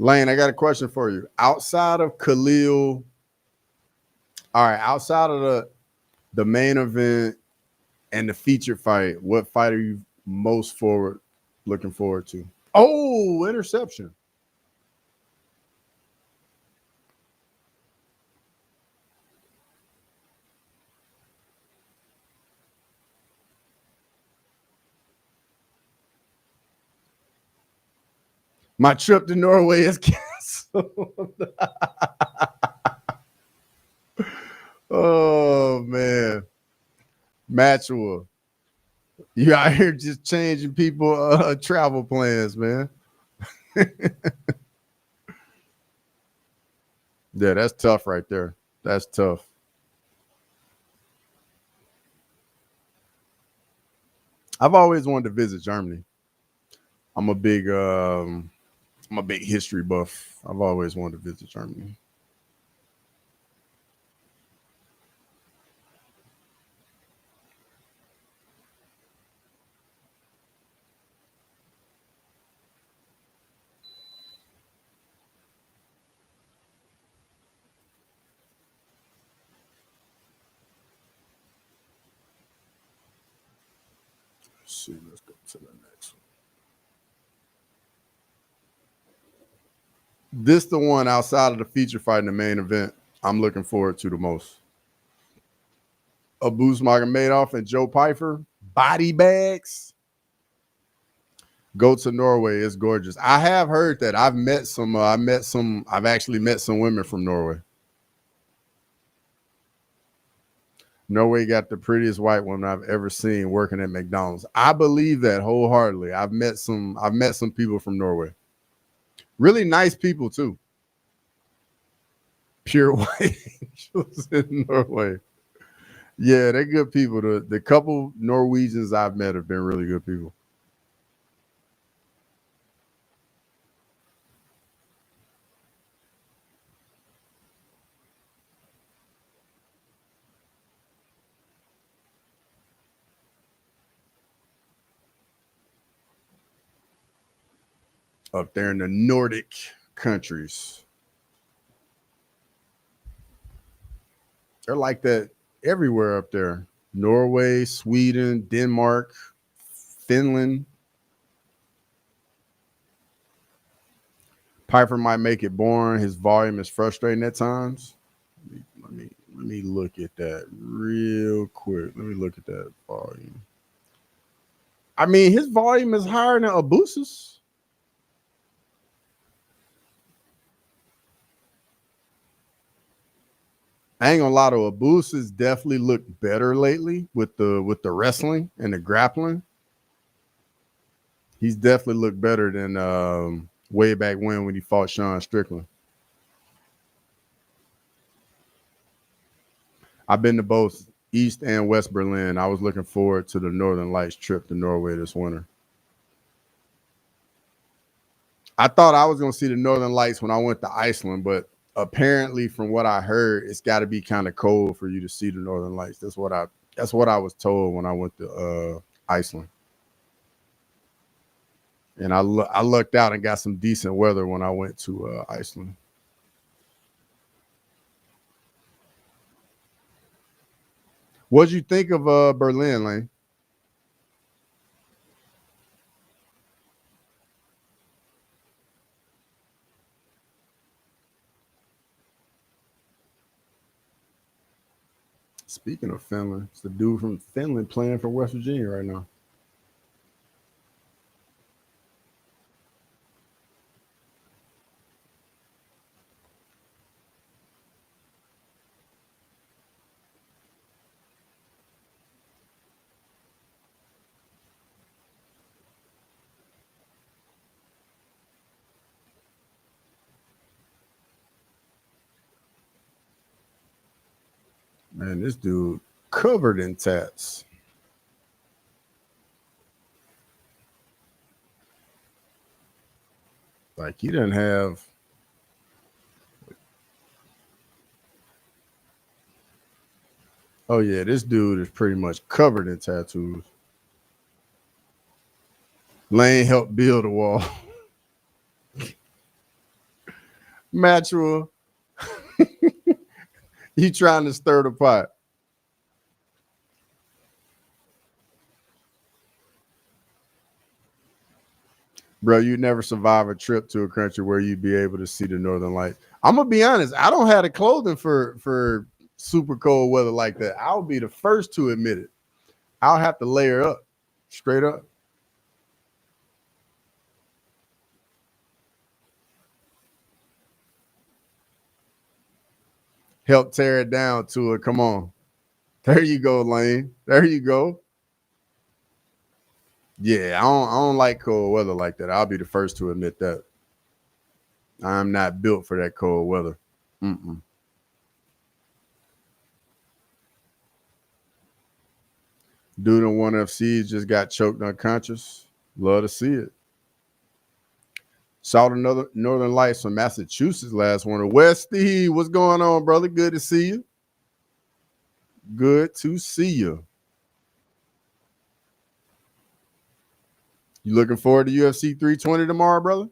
Lane, I got a question for you. Outside of Khalil, all right, outside of the main event and the feature fight, what fight are you most looking forward to? Oh, interception. My trip to Norway is canceled. Oh man, Matua, you out here just changing people travel plans, man. Yeah, that's tough right there. That's tough. I've always wanted to visit Germany. I'm a big I'm a big history buff. I've always wanted to visit Germany. Let's see, let's go to the next one. This the one outside of the feature fight in the main event I'm looking forward to the most. Abuz Magomedov and Joe Pyfer, body bags. Go to Norway. It's gorgeous. I have heard that. I've met some. I've actually met some women from Norway. Norway got the prettiest white woman I've ever seen working at McDonald's. I believe that wholeheartedly. I've met some people from Norway. Really nice people too. Pure white angels in Norway. Yeah, they're good people. The couple Norwegians I've met have been really good people. Up there in the Nordic countries. They're like that everywhere up there. Norway, Sweden, Denmark, Finland. Piper might make it boring. His volume is frustrating at times. Let me look at that real quick. Let me look at that volume. I mean, his volume is higher than Abusa's. I ain't gonna lie to Abusa's definitely looked better lately with the wrestling and the grappling. He's definitely looked better than way back when he fought Sean Strickland. I've been to both East and West Berlin. I was looking forward to the Northern Lights trip to Norway this winter. I thought I was going to see the Northern Lights when I went to Iceland, but apparently, from what I heard, it's got to be kind of cold for you to see the Northern Lights. That's what I was told when I went to Iceland. And I lucked out and got some decent weather when I went to Iceland. What'd you think of Berlin, Lane? Speaking of Finland, it's the dude from Finland playing for West Virginia right now. Man, this dude covered in tats. Like he didn't have. Oh yeah, this dude is pretty much covered in tattoos. Lane helped build a wall. Maxwell, you trying to stir the pot. Bro, you'd never survive a trip to a country where you'd be able to see the northern lights. I'm gonna be honest, I don't have the clothing for super cold weather like that. I'll be the first to admit it. I'll have to layer up straight up. Help tear it down to it. Come on. There you go, Lane. There you go. Yeah, I don't like cold weather like that. I'll be the first to admit that. I'm not built for that cold weather. Mm-mm. Dude in one FC just got choked unconscious. Love to see it. Saw another Northern Lights from Massachusetts last winter. Westy, what's going on, brother? Good to see you. Good to see you. You looking forward to UFC 320 tomorrow, brother?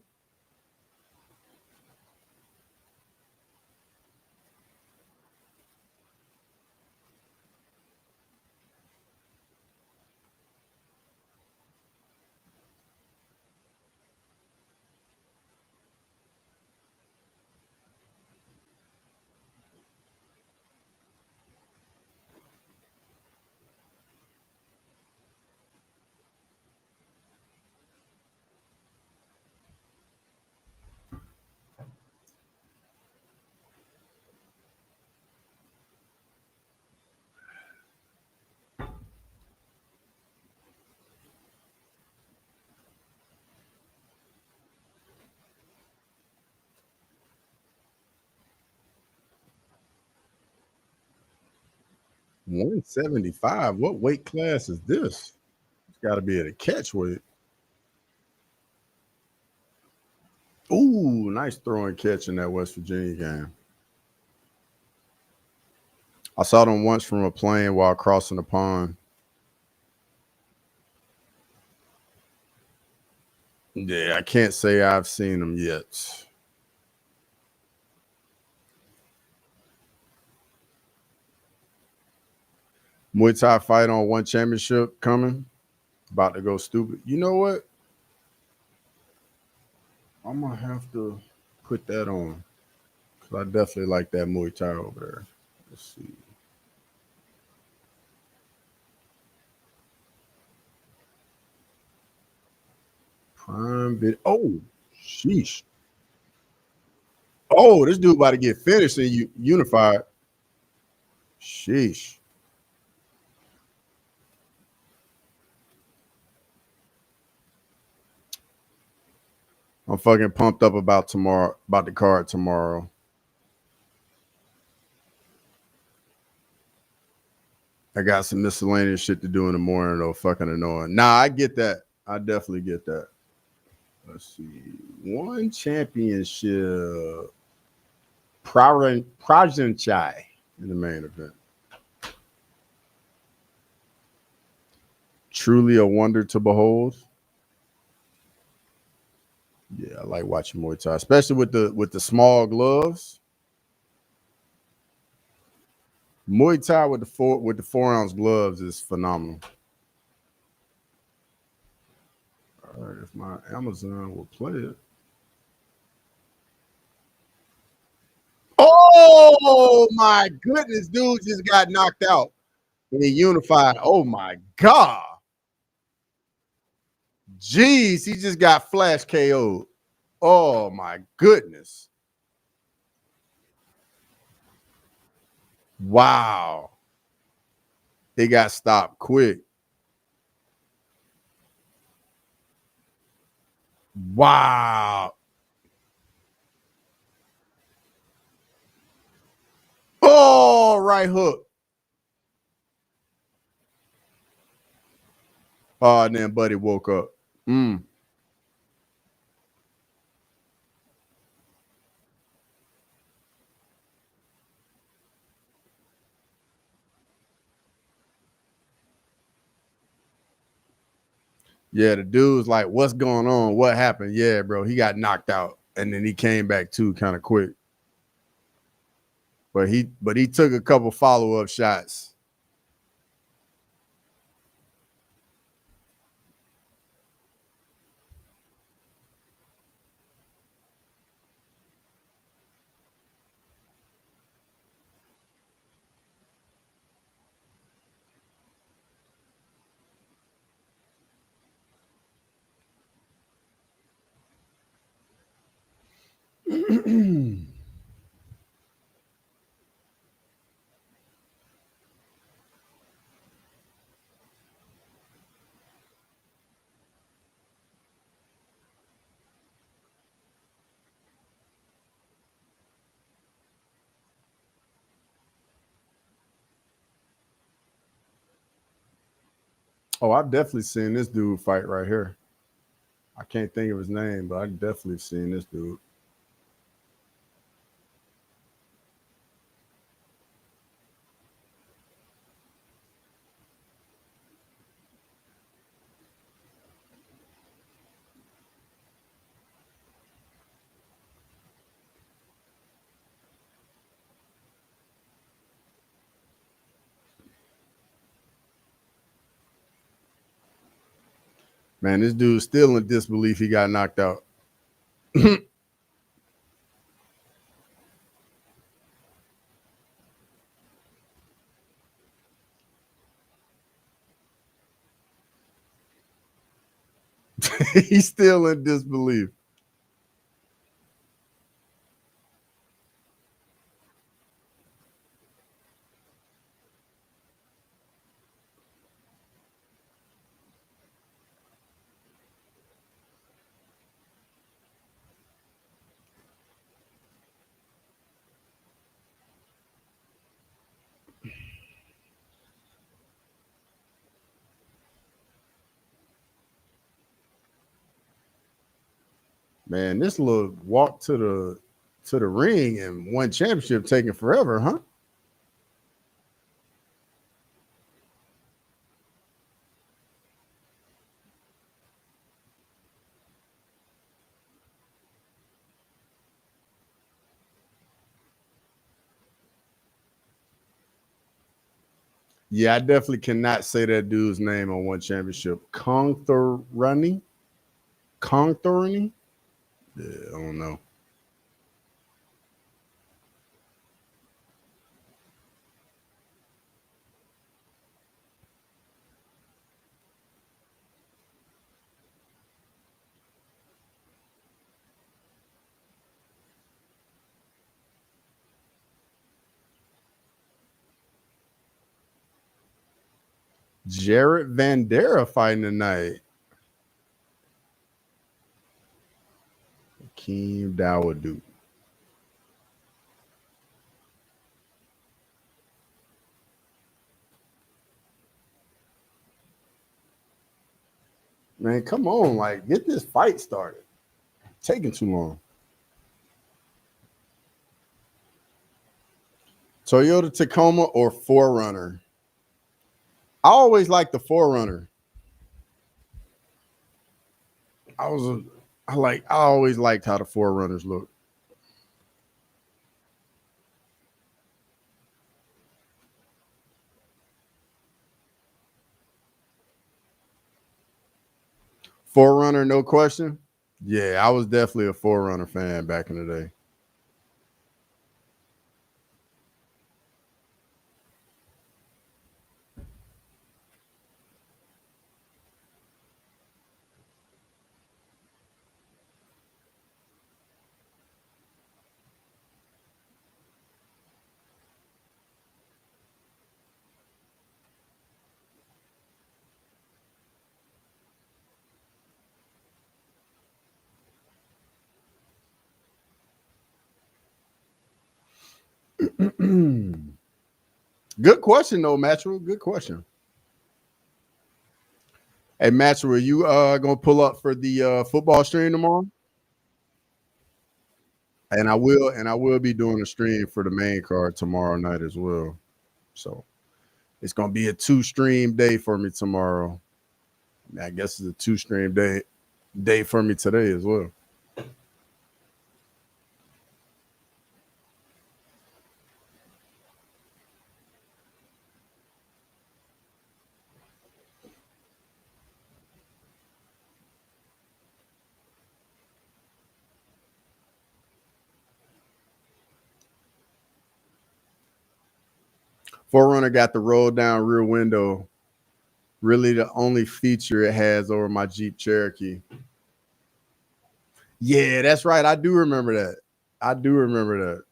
$175. What weight class is this? It's got to be at a catch weight. Ooh, nice throwing catch in that West Virginia game. I saw them once from a plane while crossing the pond. Yeah, I can't say I've seen them yet. Muay Thai fight on one championship coming. About to go stupid. You know what? I'm gonna have to put that on because I definitely like that Muay Thai over there. Let's see. Prime Video. Oh, sheesh. Oh, this dude about to get finished and unified. Sheesh. I'm fucking pumped up about tomorrow, about the card tomorrow. I got some miscellaneous shit to do in the morning though. Fucking annoying. Nah, I get that. I definitely get that. Let's see. One championship. Prajanchai in the main event. Truly a wonder to behold. Yeah, I like watching Muay Thai, especially with the small gloves. Muay Thai with the 4 ounce gloves is phenomenal. All right, if my Amazon will play it. Oh my goodness, dude just got knocked out and he unified. Oh my god. Jeez, he just got flash KO'd. Oh my goodness. Wow. They got stopped quick. Wow. Oh, right hook. Oh, and then Buddy woke up. Yeah, the dude's like, what's going on? What happened? Yeah, bro, he got knocked out. And then he came back too kind of quick. But he took a couple follow-up shots. Oh, I've definitely seen this dude fight right here. I can't think of his name, but I've definitely seen this dude. Man, this dude's still in disbelief he got knocked out. He's still in disbelief. Man, this little walk to the ring and one championship taking forever, huh? Yeah, I definitely cannot say that dude's name on one championship. Kongthorani? Kongthorani? Yeah, I don't know. Jared Vandera fighting tonight. Keem Dawodu. Man, come on, like get this fight started. Taking too long. Toyota Tacoma or Forerunner? I always like the Forerunner. I was a, I always liked how the Forerunners look. Forerunner, no question. Yeah, I was definitely a Forerunner fan back in the day. Good question, though, Matchel. Good question. Hey, Maxwell, you gonna pull up for the football stream tomorrow? And I will be doing a stream for the main card tomorrow night as well. So it's gonna be a two-stream day for me tomorrow. I guess it's a two-stream day for me today as well. Forerunner got the roll down rear window. Really, the only feature it has over my Jeep Cherokee. Yeah, that's right. I do remember that. I do remember that.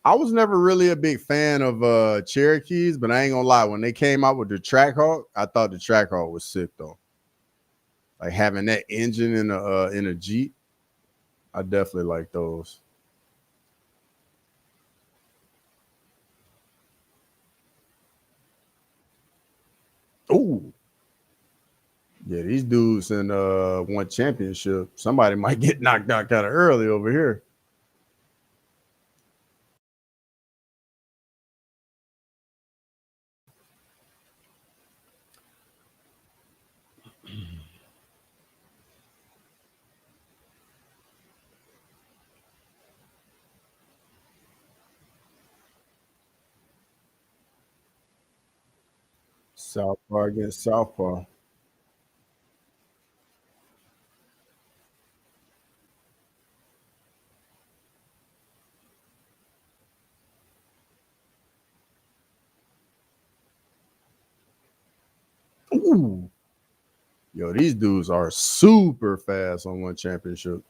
I was never really a big fan of Cherokees, but I ain't gonna lie. When they came out with the Trackhawk, I thought the Trackhawk was sick though. Like having that engine in a Jeep, I definitely like those. Ooh, yeah, these dudes in one championship. Somebody might get knocked out kind of early over here. Southpaw against Southpaw. Ooh, yo, these dudes are super fast on one championship.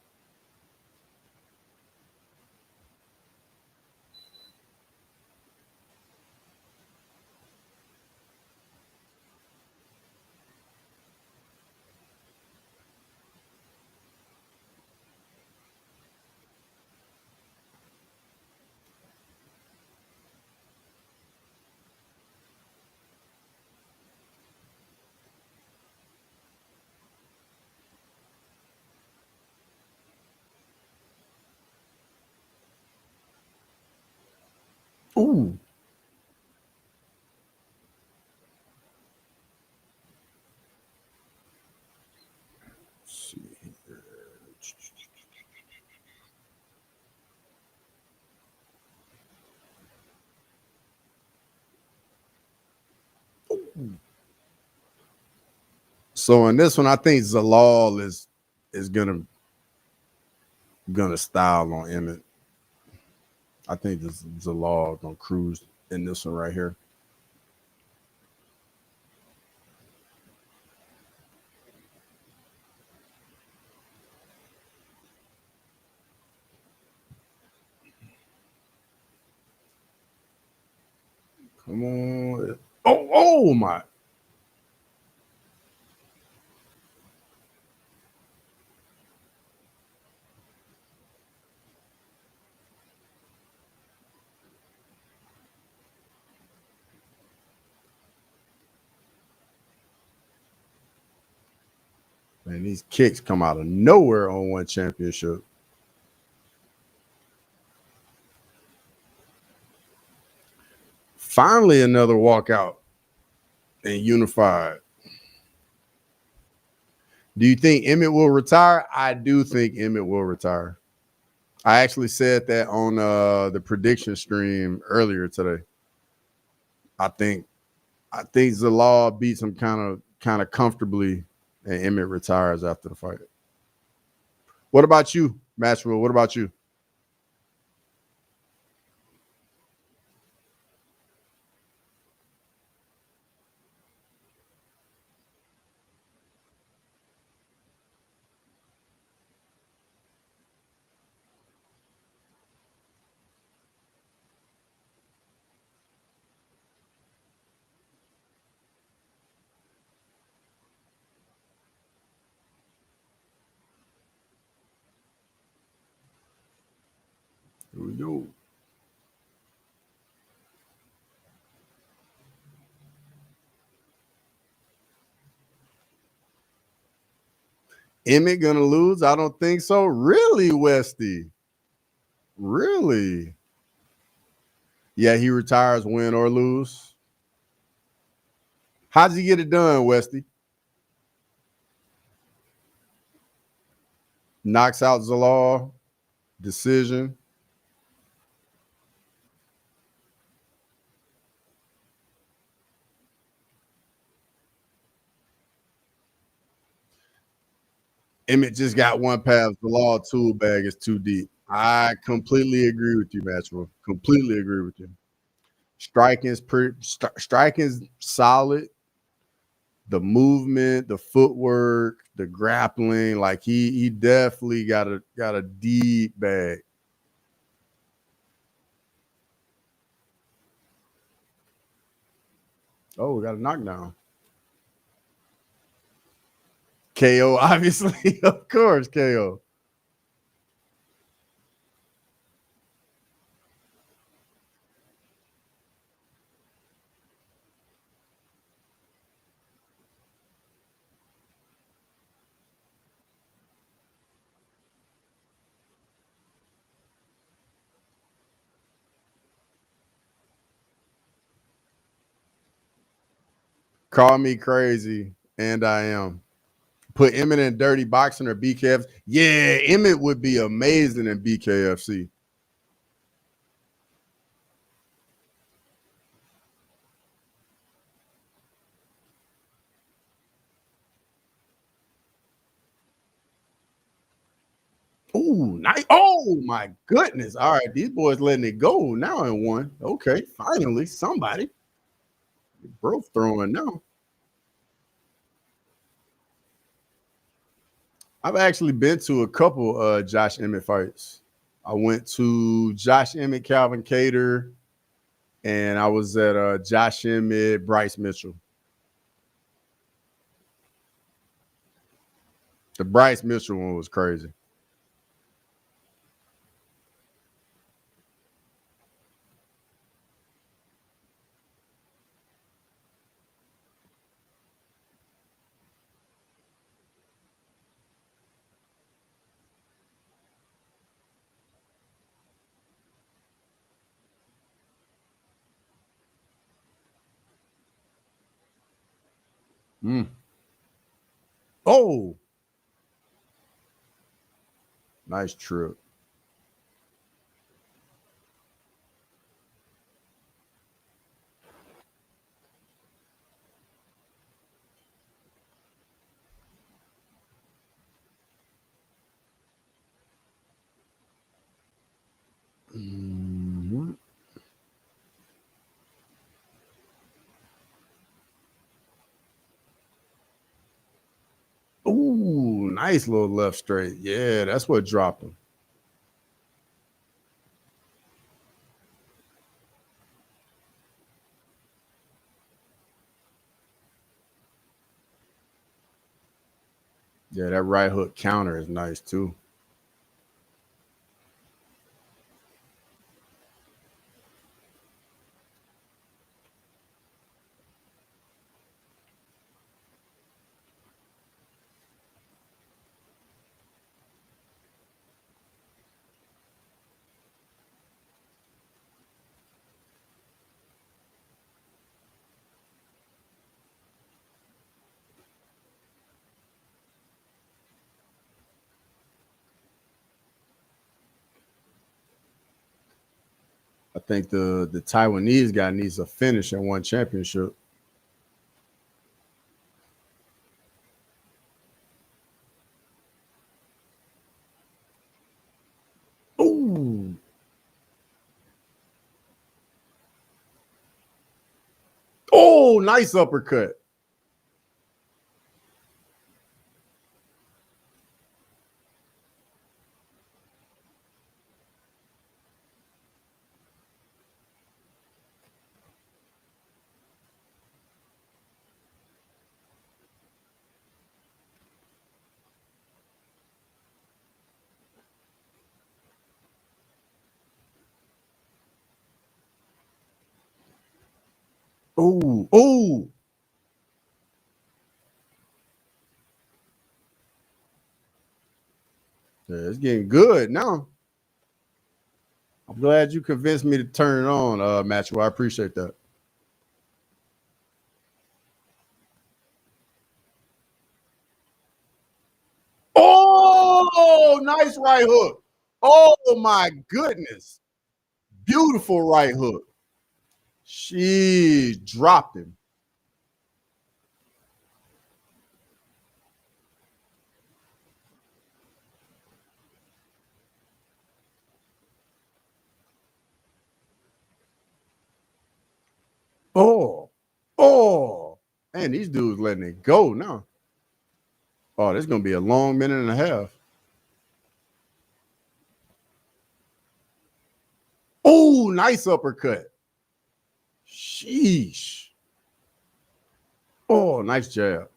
Ooh. Let's see. So in this one, I think Zalal is gonna style on Emmett. I think this Zalal gonna cruise in this one right here. Come on. Oh my. Man, these kicks come out of nowhere on one championship. Finally, another walkout and unified. Do you think Emmett will retire? I do think Emmett will retire. I actually said that on the prediction stream earlier today. I think I think Zalal beats him kind of comfortably, and Emmett retires after the fight. What about you, Maxwell? What about you? Here we go. Emmett gonna lose? I don't think so. Really, Westy? Really? Yeah, he retires, win or lose. How'd you get it done, Westy? Knocks out Zalal, decision. Emmett just got one pass. Zalal tool bag is too deep. I completely agree with you, Maxwell. Completely agree with you. Striking's solid. The movement, the footwork, the grappling, like he definitely got a deep bag. Oh, we got a knockdown. KO, obviously, of course, KO. Call me crazy, and I am. Put Emmett in Dirty Boxing or BKF. Yeah, Emmett would be amazing in BKFC. Oh, nice. Oh my goodness. All right, these boys letting it go now in one. Okay, finally, somebody. Bro throwing now. I've actually been to a couple Josh Emmett fights. I went to Josh Emmett, Calvin Cater, and I was at Josh Emmett, Bryce Mitchell. The Bryce Mitchell one was crazy. Mm. Oh, nice trip. Mhm. Ooh, nice little left straight. Yeah, that's what dropped him. Yeah, that right hook counter is nice too. I think the Taiwanese guy needs a finish and one championship. Ooh. Oh, nice uppercut. Ooh, ooh. Yeah, it's getting good now. I'm glad you convinced me to turn it on, Matthew. I appreciate that. Oh, nice right hook. Oh my goodness. Beautiful right hook. She dropped him. Oh, oh. Man, these dudes letting it go now. Oh, this is gonna be a long minute and a half. Oh, nice uppercut. Sheesh. Oh, nice jab.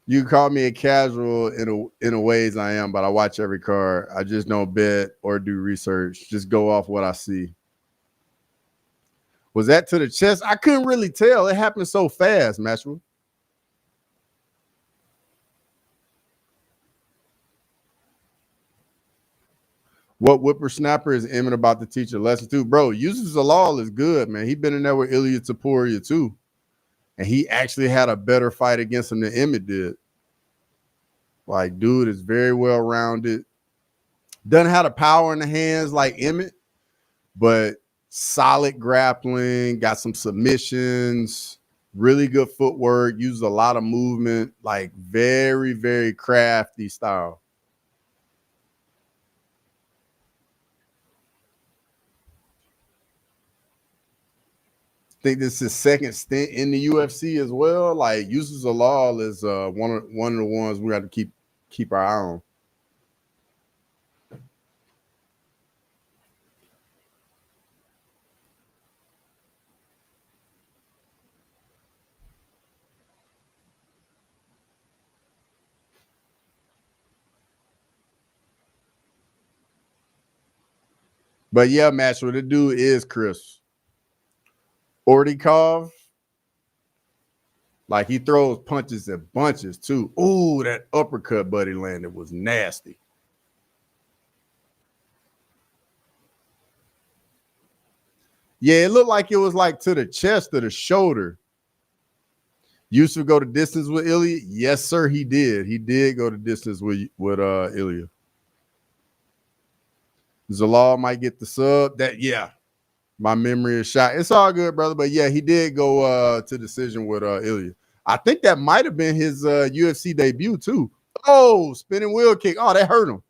You call me a casual in a ways I am, but I watch every card. I just don't bet or do research. Just go off what I see. Was that to the chest? I couldn't really tell. It happened so fast, Maxwell. What whippersnapper is Emmett about to teach a lesson to? Bro, Yusuf Zalal is good, man. He been in there with Ilya Taporia too. And he actually had a better fight against him than Emmett did. Like, dude is very well rounded. Doesn't have the power in the hands like Emmett, but solid grappling, got some submissions, really good footwork, uses a lot of movement, like very, very crafty style. I think this is his second stint in the UFC as well. Like Yusuf Zalal is one of the ones we have to keep our eye on. But yeah, match what the dude is Chris Ordikov. Like he throws punches in bunches too. Ooh, that uppercut buddy landed was nasty. Yeah, it looked like it was like to the chest or the shoulder. Used to go to distance with Ilya. Yes, sir, he did. He did go to distance with Ilya. Zalal might get the sub. That yeah, my memory is shot. It's all good, brother. But yeah, he did go to decision with Ilya. I think that might have been his UFC debut too. Oh, spinning wheel kick. Oh, that hurt him.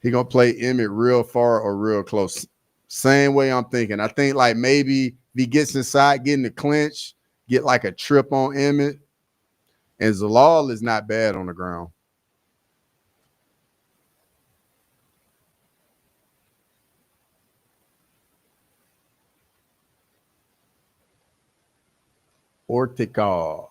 He gonna play Emmett real far or real close. Same way I'm thinking. I think like maybe if he gets inside, getting the clinch, get like a trip on Emmett. And Zalal is not bad on the ground. Ortica.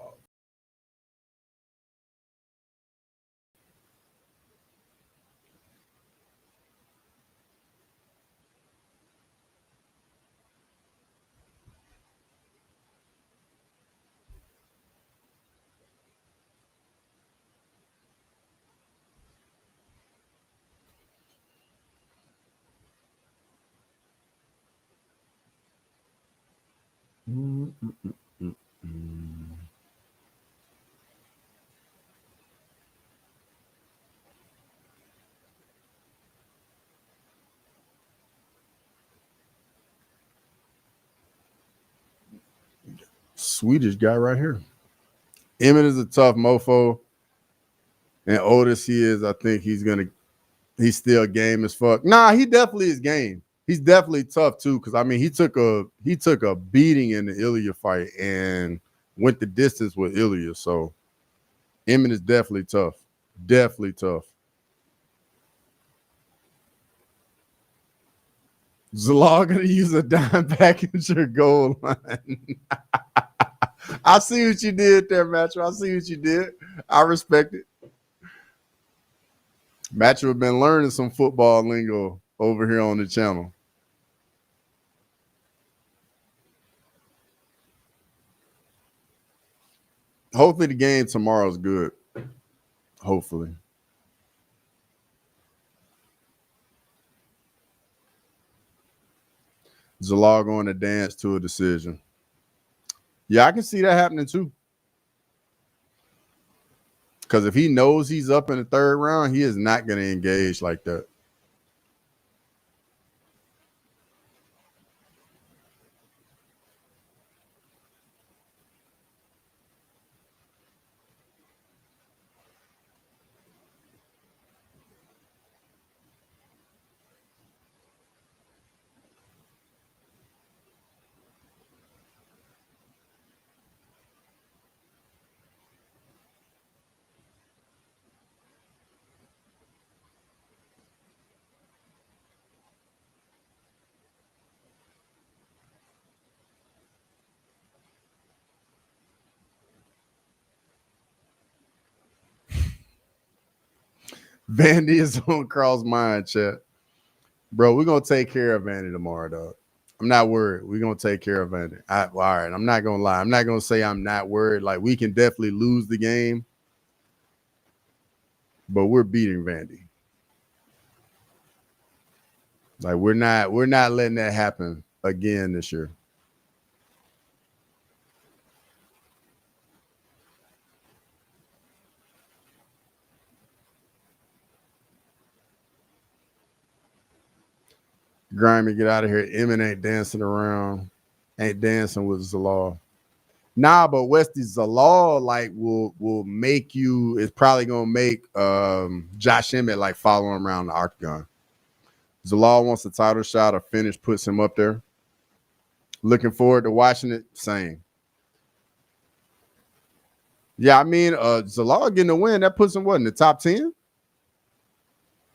Swedish guy right here. Emmett is a tough mofo. And Otis, he is, I think he's still game as fuck. Nah, he definitely is game. He's definitely tough too. Cause I mean he took a beating in the Ilya fight and went the distance with Ilya. So Emmett is definitely tough. Definitely tough. Zalal gonna use a dime package or goal line. I see what you did there, Matthew. I see what you did. I respect it. Matthew have been learning some football lingo over here on the channel. Hopefully the game tomorrow is good. Hopefully. Zalal going to dance to a decision. Yeah, I can see that happening too. Because if he knows he's up in the third round, he is not going to engage like that. Vandy is on Carl's mind, chat. Bro, we're going to take care of Vandy tomorrow, dog. I'm not worried. We're going to take care of Vandy. All right. I'm not going to lie. I'm not going to say I'm not worried. Like, we can definitely lose the game, but we're beating Vandy. Like, we're not letting that happen again this year. Grimy, get out of here. Emin ain't dancing around. Ain't dancing with Zalal. Nah, but Westy Zalal like will make you. It's probably gonna make Josh Emmett like follow him around the octagon. Zalal wants a title shot. A finish puts him up there. Looking forward to watching it. Same. Yeah, I mean, Zalal getting a win that puts him what in the top 10.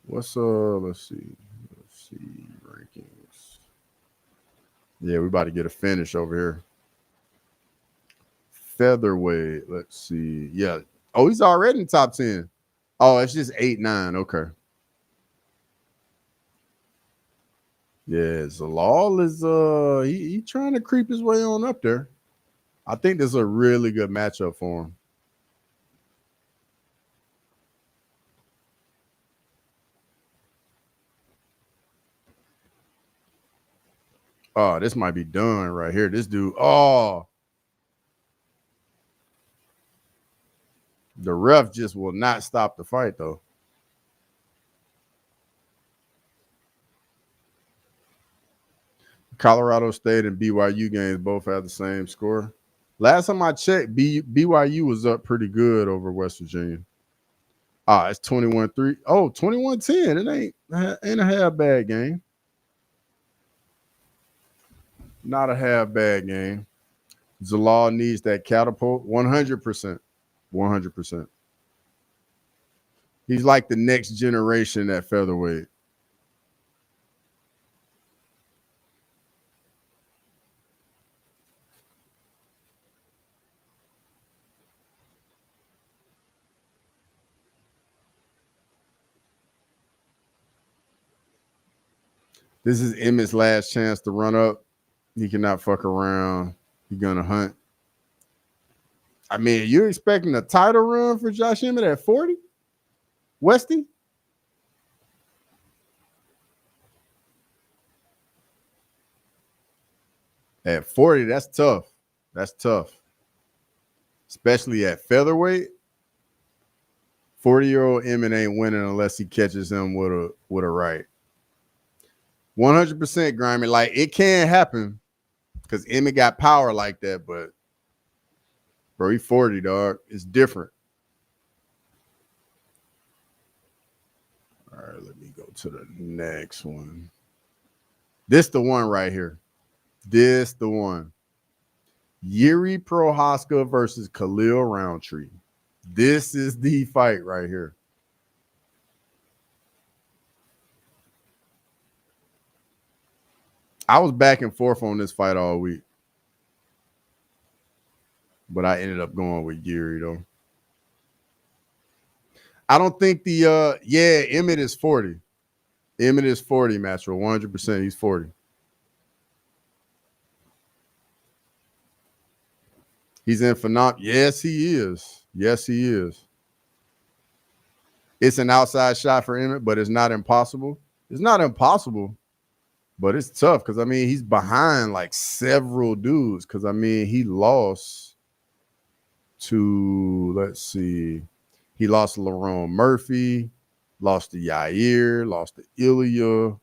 What's let's see rankings. Yeah, we about to get a finish over here. Featherweight. Let's see. Yeah. Oh, he's already in top 10. Oh, it's just 8-9. Okay. Yeah, Zalal is he trying to creep his way on up there. I think this is a really good matchup for him. Oh, this might be done right here. This dude, the ref just will not stop the fight though. Colorado State and BYU games both have the same score. Last time I checked, BYU was up pretty good over West Virginia. It's 21-3. Oh, 21-10. It ain't a half bad game. Not a half bad game. Zalal needs that catapult 100%. 100%. He's like the next generation at featherweight. This is Emmett's last chance to run up. He cannot fuck around. He's gonna hunt. I mean, you're expecting a title run for Josh Emmett at 40? Westy? At 40, that's tough. That's tough. Especially at featherweight. 40-year-old Emmett ain't winning unless he catches him with a right. 100% Grimy. Like, it can happen because Emmett got power like that, but bro, he's 40, dog. It's different. All right, let me go to the next one. This the one right here. This the one. Yuri Prohaska versus Khalil Roundtree. This is the fight right here. I was back and forth on this fight all week, but I ended up going with Geary though. I don't think Emmett is 40. Emmett is 40, Matro. 100%. He's 40. He's in Phenom. Yes, he is. Yes, he is. It's an outside shot for Emmett, but it's not impossible. It's not impossible, but it's tough because, I mean, he's behind like several dudes because, I mean, he lost to, let's see, he lost to Lerone Murphy, lost to Yair, lost to Ilya.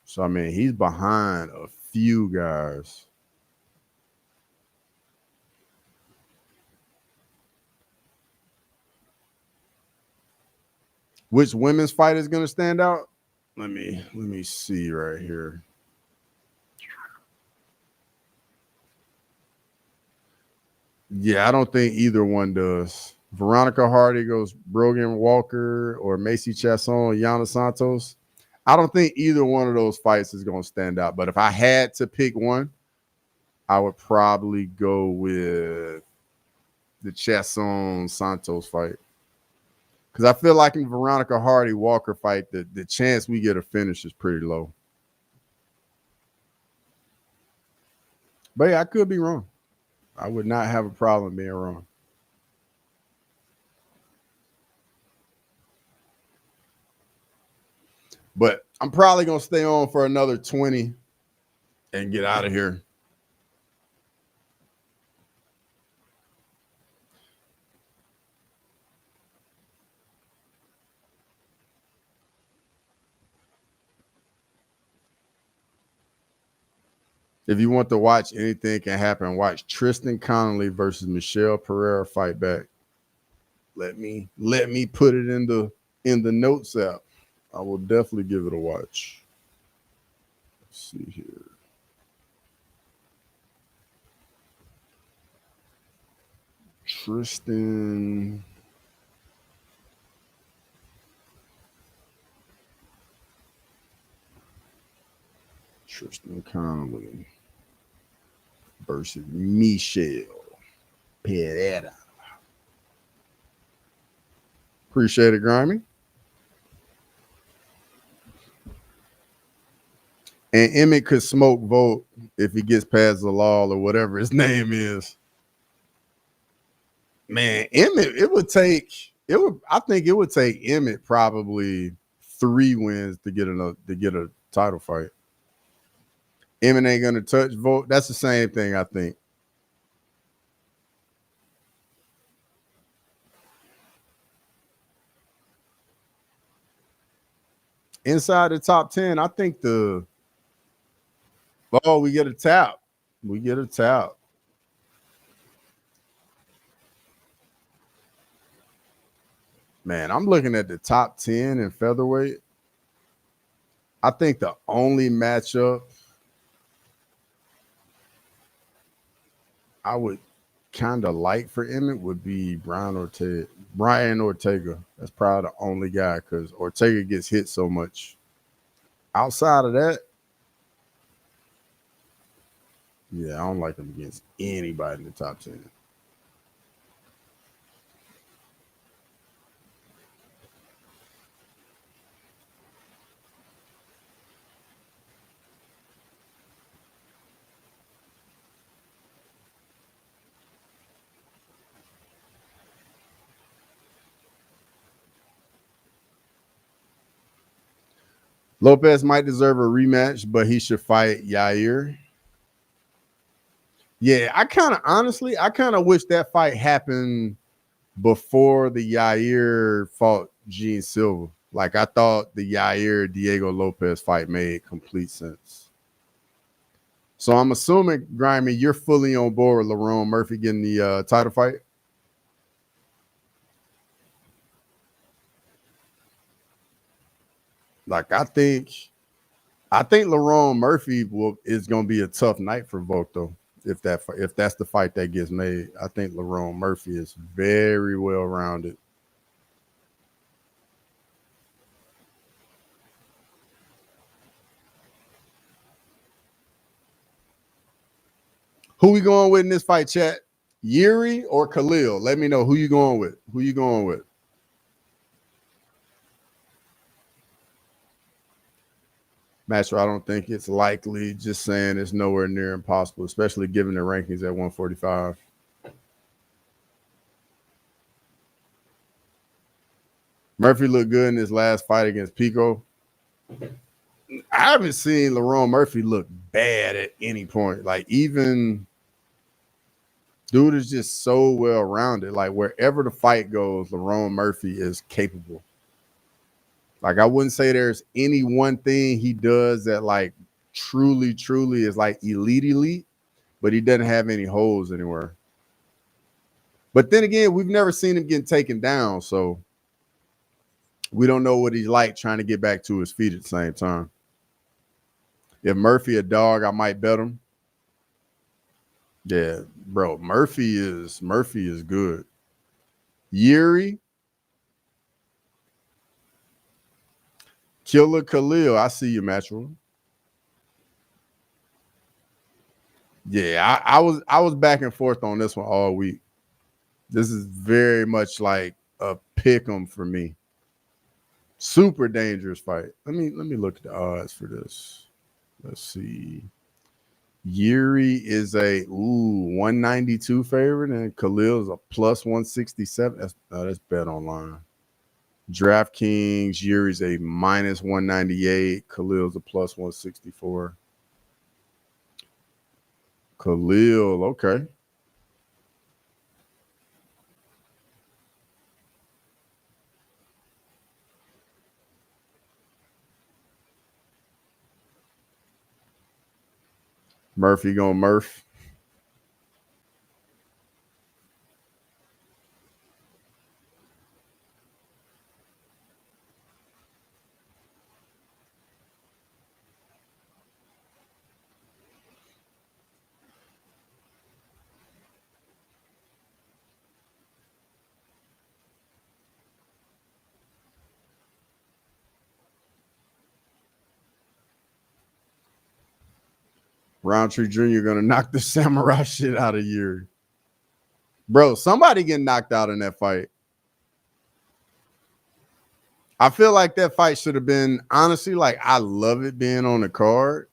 So, I mean, he's behind a few guys. Which women's fight is going to stand out? Let me see right here. Yeah, I don't think either one does. Veronica Hardy goes Brogan Walker or Macy Chasson, Yana Santos. I don't think either one of those fights is going to stand out. But if I had to pick one, I would probably go with the Chasson Santos fight. Because I feel like in Veronica Hardy Walker fight, the chance we get a finish is pretty low. But yeah, I could be wrong. I would not have a problem being wrong. But I'm probably going to stay on for another 20 and get out of here. If you want to watch Anything Can Happen, watch Tristan Connolly versus Michelle Pereira fight back. Let me put it in the notes app. I will definitely give it a watch. Let's see here. Tristan Connolly versus Michelle Pereira. Appreciate it, Grimy. And Emmett could smoke Vote if he gets past the law or whatever his name is. Man, Emmett, I think it would take Emmett probably 3 wins to get a title fight. Emmett ain't gonna touch Vote. That's the same thing, I think. Inside the top 10, I think we get a tap. We get a tap. Man, I'm looking at the top 10 in featherweight. I think the only matchup I would kind of like for Emmett would be Brian Ortega. That's probably the only guy because Ortega gets hit so much. Outside of that, yeah, I don't like him against anybody in the top 10. Lopez might deserve a rematch, but he should fight Yair. Yeah, I kind of wish that fight happened before the Yair fought Gene Silva. Like I thought the Yair Diego Lopez fight made complete sense. So I'm assuming, Grimy, you're fully on board with Lerone Murphy getting the title fight. Like I think Lerone Murphy is going to be a tough night for Volk though. If that's the fight that gets made, I think Lerone Murphy is very well rounded. Who we going with in this fight, chat? Yuri or Khalil? Let me know who you going with. Who you going with? Master, I don't think it's likely. Just saying it's nowhere near impossible, especially given the rankings at 145. Murphy looked good in his last fight against Pico. I haven't seen Lerone Murphy look bad at any point. Like, even dude is just so well rounded. Like, wherever the fight goes, Lerone Murphy is capable. Like, I wouldn't say there's any one thing he does that like truly is like elite, but he doesn't have any holes anywhere. But then again, we've never seen him getting taken down, so we don't know what he's like trying to get back to his feet at the same time. If Murphy a dog, I might bet him. Yeah, bro, Murphy is good. Yuri, Killer Khalil, I see you, Metro. Yeah, I was back and forth on this one all week. This is very much like a pick 'em for me. Super dangerous fight. Let me look at the odds for this. Let's see. Yuri is a 192 favorite, and Khalil is a plus 167. That's bet online. DraftKings, Yuri's a minus 198. Khalil's a plus 164. Khalil, okay. Murphy going Murph. Roundtree Jr. gonna knock the samurai shit out of Yuri. Bro, somebody getting knocked out in that fight. I feel like that fight should have been, honestly, like, I love it being on the card.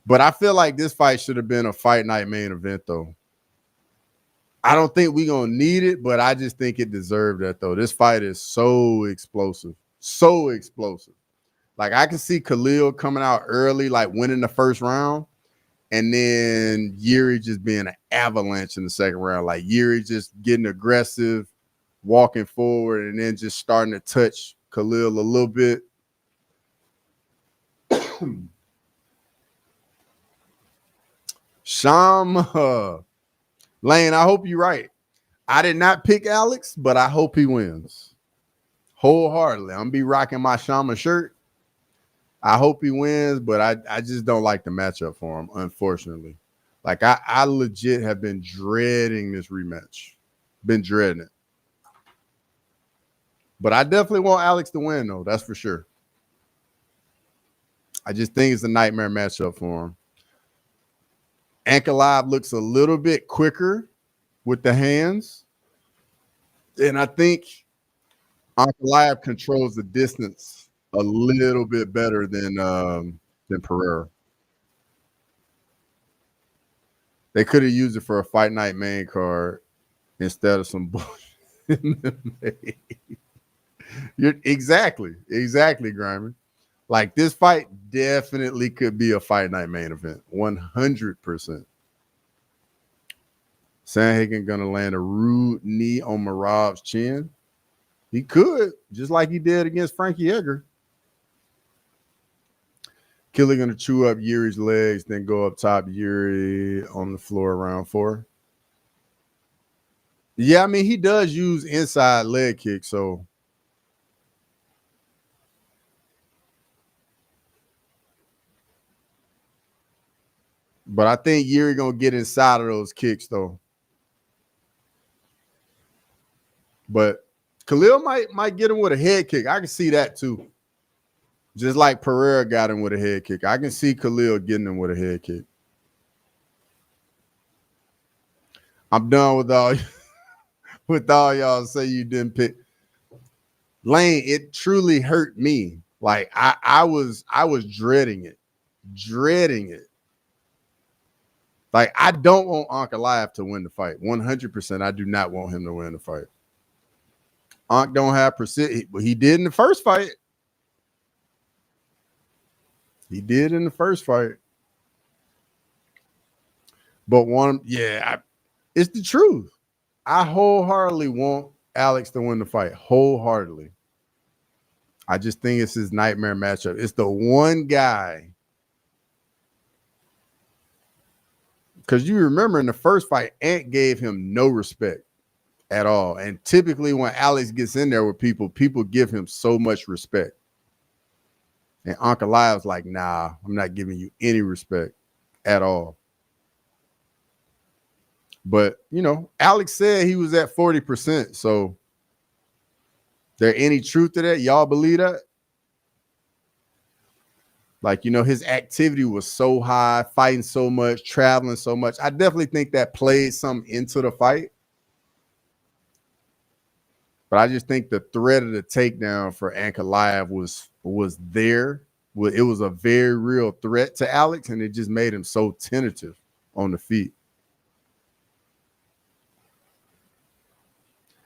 But I feel like this fight should have been a fight night main event, though. I don't think we're going to need it, but I just think it deserved that, though. This fight is so explosive. So explosive. Like, I can see Khalil coming out early, like winning the first round, and then Yuri just being an avalanche in the second round. Like, Yuri just getting aggressive, walking forward, and then just starting to touch Khalil a little bit. Sham Lane, I hope you're right. I did not pick Alex, but I hope he wins. Wholeheartedly. I'm going to be rocking my Shama shirt. I hope he wins, but I just don't like the matchup for him, unfortunately. Like, I legit have been dreading this rematch. Been dreading it. But I definitely want Alex to win, though. That's for sure. I just think it's a nightmare matchup for him. Ankalaev looks a little bit quicker with the hands. And I think Ankalaev controls the distance a little bit better than Pereira. They could have used it for a fight night main card instead of some bullshit. You're exactly, Grimer. Like, this fight definitely could be a fight night main event, 100%. Sandhagen gonna land a rude knee on Merab's chin. He could, just like he did against Frankie Edgar. Killer gonna chew up Yuri's legs, then go up top Yuri on the floor round 4. Yeah, I mean, he does use inside leg kick, so. But I think Yuri gonna get inside of those kicks, though. But Khalil might get him with a head kick. I can see that too. Just like Pereira got him with a head kick. I can see Khalil getting him with a head kick. I'm done with all with all y'all say you didn't pick Lane. It truly hurt me. Like I was dreading it. Dreading it. Like, I don't want Ankalaev to win the fight. 100%. I do not want him to win the fight. Ankh don't have precision. He did in the first fight. He did in the first fight. But it's the truth. I wholeheartedly want Alex to win the fight. Wholeheartedly. I just think it's his nightmare matchup. It's the one guy. Because you remember in the first fight, Ant gave him no respect at all. And typically when Alex gets in there with people give him so much respect. And Ankalaev's like, nah, I'm not giving you any respect at all. But, Alex said he was at 40%. So there any truth to that? Y'all believe that? Like, his activity was so high, fighting so much, traveling so much. I definitely think that played some into the fight. But I just think the threat of the takedown for Ankalaev was there. It was a very real threat to Alex, and it just made him so tentative on the feet.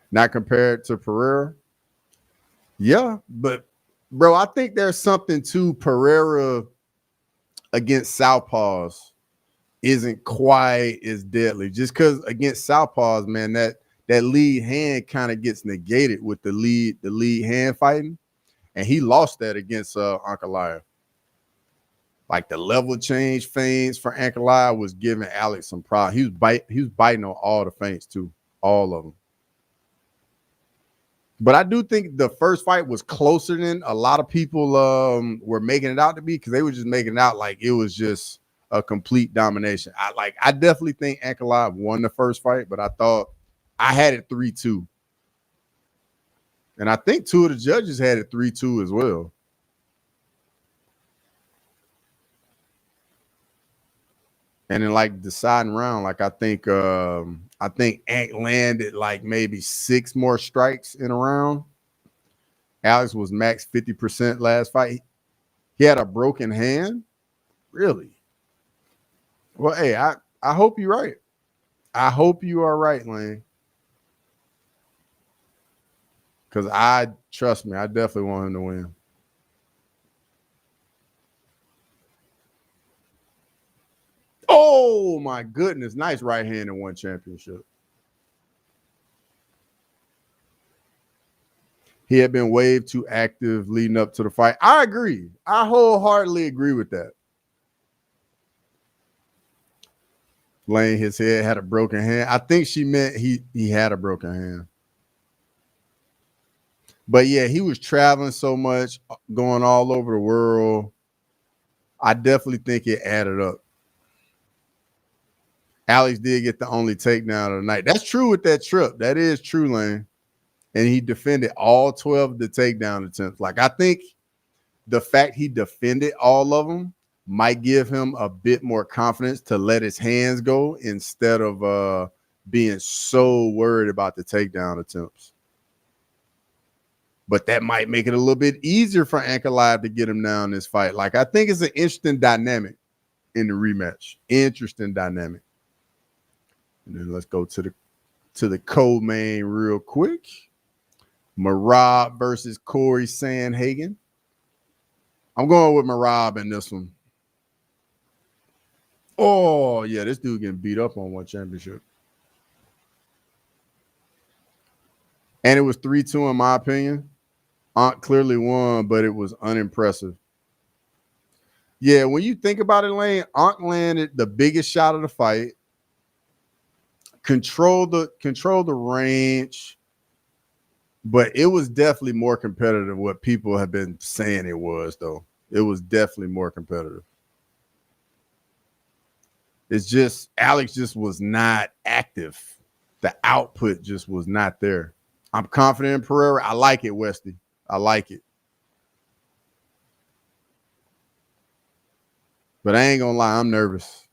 Not compared to Pereira. Yeah, but bro, I think there's something to Pereira against southpaws isn't quite as deadly. Just because against southpaws, man, that lead hand kind of gets negated with the lead hand fighting, and he lost that against Ankalaev. Like the level change feints for Ankalaev was giving Alex some problem. He was biting on all the feints too, all of them. But I do think the first fight was closer than a lot of people were making it out to be, because they were just making it out like it was just a complete domination. I definitely think Ankalaev won the first fight, but I thought I had it 3-2. And I think two of the judges had it 3-2 as well. And then like deciding round, like I think Ant landed like maybe 6 more strikes in a round. Alex was max 50% last fight. He had a broken hand. Really? Well, hey, I hope you're right. I hope you are right, Lane. Because trust me, I definitely want him to win. Oh my goodness. Nice right hand in one championship. He had been way too active leading up to the fight. I agree. I wholeheartedly agree with that. Laying his head, had a broken hand. I think she meant he had a broken hand. But yeah, he was traveling so much, going all over the world. I definitely think it added up. Alex did get the only takedown of the night. That's true with that trip. That is true, Lane. And he defended all 12 of the takedown attempts. Like, I think the fact he defended all of them might give him a bit more confidence to let his hands go instead of being so worried about the takedown attempts. But that might make it a little bit easier for Ankalaev to get him down this fight. Like, I think it's an interesting dynamic in the rematch. Interesting dynamic. And then let's go to the co-main real quick. Merab versus Corey Sandhagen. I'm going with Merab in this one. Oh, yeah, this dude getting beat up on one championship. And it was 3-2 in my opinion. Ant clearly won, but it was unimpressive. Yeah, when you think about it, Lane, Ant landed the biggest shot of the fight. Control the range, but it was definitely more competitive than what people have been saying it was, though. It was definitely more competitive. It's just Alex just was not active. The output just was not there. I'm confident in Pereira. I like it, Westy. I like it. But I ain't gonna lie, I'm nervous.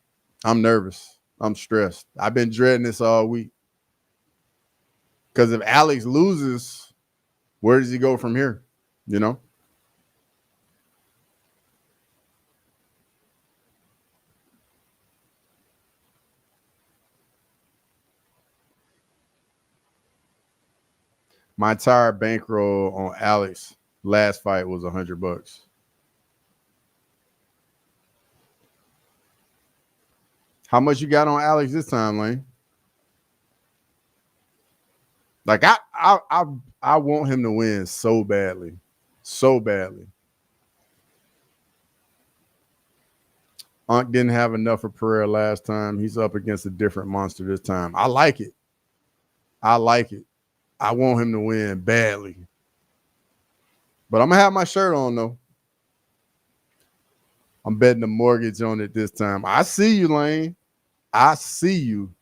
I'm stressed. I've been dreading this all week. Because if Alex loses, where does he go from here? You know? My entire bankroll on Alex last fight was $100. How much you got on Alex this time, Lane? Like I want him to win so badly. So badly. Unc didn't have enough for Pereira last time. He's up against a different monster this time. I like it. I like it. I want him to win badly. But I'm going to have my shirt on, though. I'm betting the mortgage on it this time. I see you, Lane. I see you.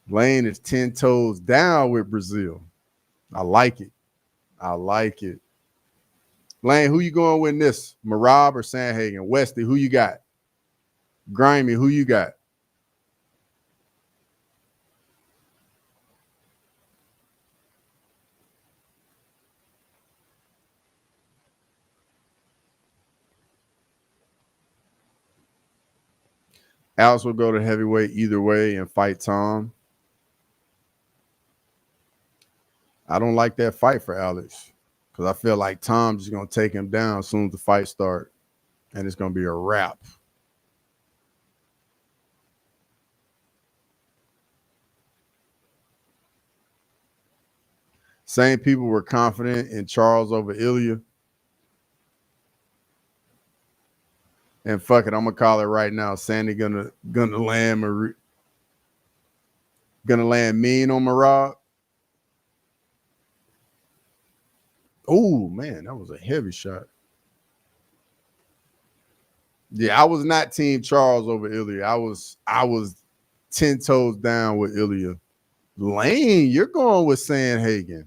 Lane is 10 toes down with Brazil. I like it. I like it. Lane, who you going with this? Merab or Sandhagen? Westy, who you got? Grimy, who you got? Alex will go to heavyweight either way and fight Tom. I don't like that fight for Alex because I feel like Tom's just going to take him down as soon as the fight starts, and it's going to be a wrap. Same people were confident in Charles over Ilya. And fuck it, I'm gonna call it right now. Sandy gonna land gonna land mean on Merab. Oh man, that was a heavy shot. Yeah, I was not team Charles over Ilya. I was 10 toes down with Ilya. Lane, you're going with Sandhagen.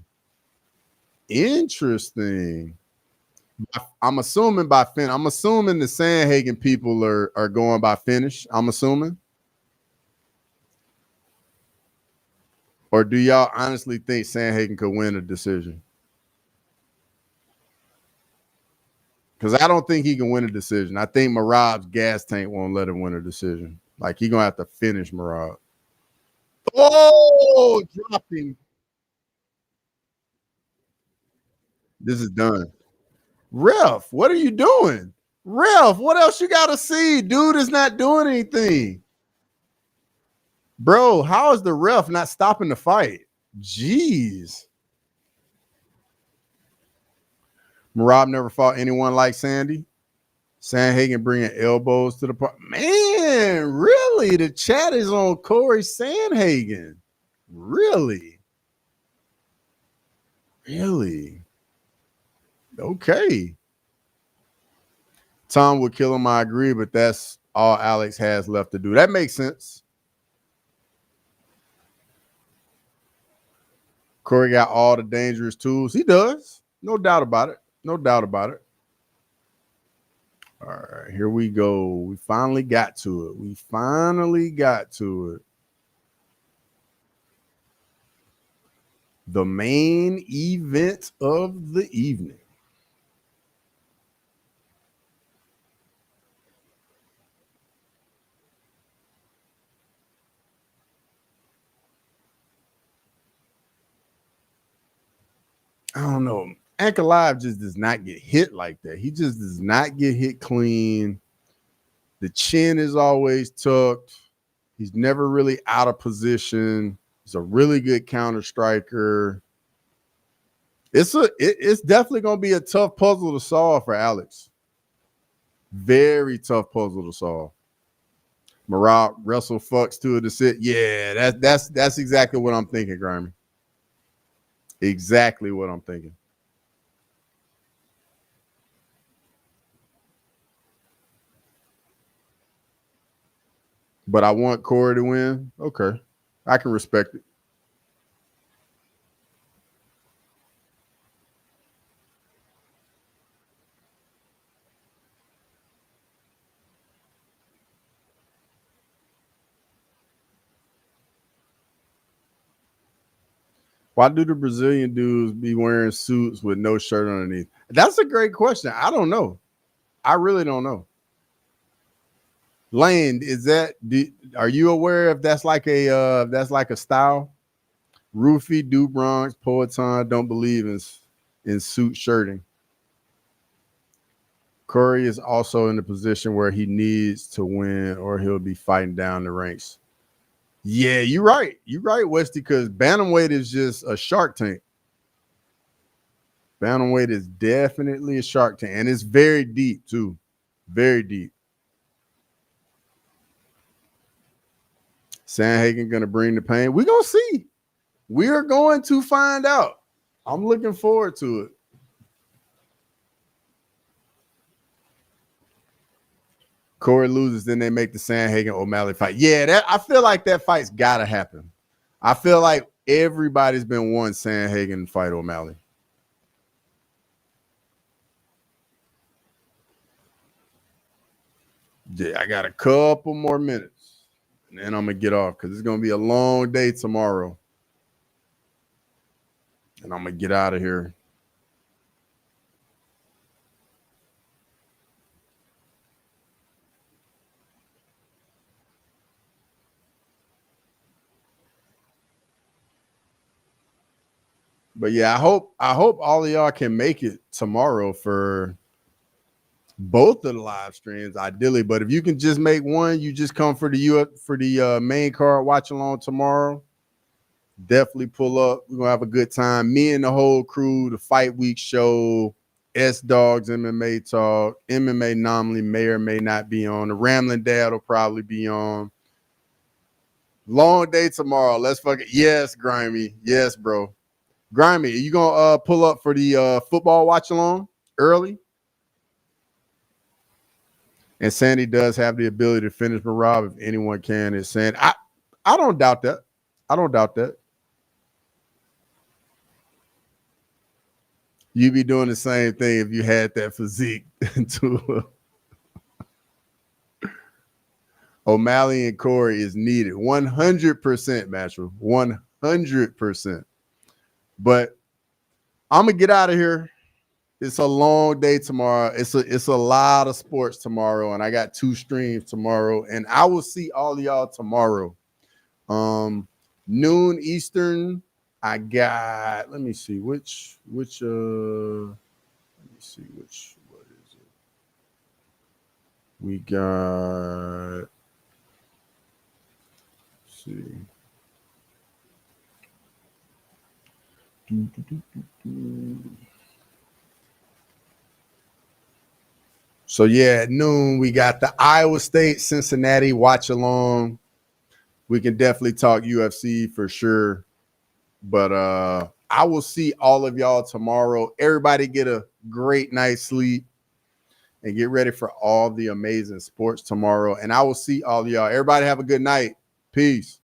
Interesting. I'm assuming by finish. I'm assuming the Sandhagen people are going by finish. I'm assuming. Or do y'all honestly think Sandhagen could win a decision? Because I don't think he can win a decision. I think Merab's gas tank won't let him win a decision. Like he's gonna have to finish Merab. Oh, dropping. This is done. Ref, what are you doing? Ref, what else you gotta see? Dude is not doing anything. Bro, how is the ref not stopping the fight? Jeez. Merab never fought anyone like Sandy. Sandhagen bringing elbows to the part. Man, really? The chat is on Corey Sandhagen. Really? Really? Okay. Tom would kill him, I agree, but that's all Alex has left to do. That makes sense. Corey got all the dangerous tools. He does. No doubt about it. No doubt about it. All right, here we go. We finally got to it. We finally got to it. The main event of the evening. I don't know. Ankalaev just does not get hit like that. He just does not get hit clean. The chin is always tucked. He's never really out of position. He's a really good counter striker. It's definitely gonna be a tough puzzle to solve for Alex. Very tough puzzle to solve. Merab wrestle fucks to it to sit. Yeah, that's exactly what I'm thinking, Grimy. Exactly what I'm thinking. But I want Corey to win. Okay. I can respect it. Why do the Brazilian dudes be wearing suits with no shirt underneath? That's a great question. I don't know. I really don't know. Lane, are you aware if that's like a style? Roofie, Du Bronx, Poeton don't believe in suit shirting. Curry is also in the position where he needs to win or he'll be fighting down the ranks. Yeah, you're right. You're right, Westy, because bantamweight is just a Shark Tank. Bantamweight is definitely a Shark Tank, and it's very deep too. Very deep. Sandhagen gonna bring the pain. We're gonna see. We are going to find out. I'm looking forward to it. Corey loses, then they make the Sandhagen O'Malley fight. Yeah, I feel like that fight's gotta happen. I feel like everybody's been wanting Sandhagen fight O'Malley. Yeah, I got a couple more minutes, and then I'm gonna get off because it's gonna be a long day tomorrow, and I'm gonna get out of here. But yeah, I hope all of y'all can make it tomorrow for both of the live streams, ideally. But if you can just make one, you just come for the main card watch along tomorrow. Definitely pull up. We're gonna have a good time. Me and the whole crew, the Fight Week show, S Dogs MMA Talk, MMA Anomaly may or may not be on. The Rambling Dad will probably be on. Long day tomorrow. Let's fuck it. Yes, Grimy. Yes, bro. Grimy, you gonna pull up for the football watch along early? And Sandy does have the ability to finish Marab if anyone can. Is Sandy. I don't doubt that. I don't doubt that. You'd be doing the same thing if you had that physique to O'Malley and Corey is needed. 100%, Matchroom. 100%. But I'm gonna get out of here. It's a long day tomorrow. It's a lot of sports tomorrow, and I got 2 streams tomorrow. And I will see all of y'all tomorrow. Noon Eastern. I got, let me see which what is it? We got, let's see. So yeah, at noon we got the Iowa State Cincinnati watch along. We can definitely talk UFC for sure. But I will see all of y'all tomorrow. Everybody get a great night's sleep and get ready for all the amazing sports tomorrow. And I will see all of y'all. Everybody have a good night. Peace.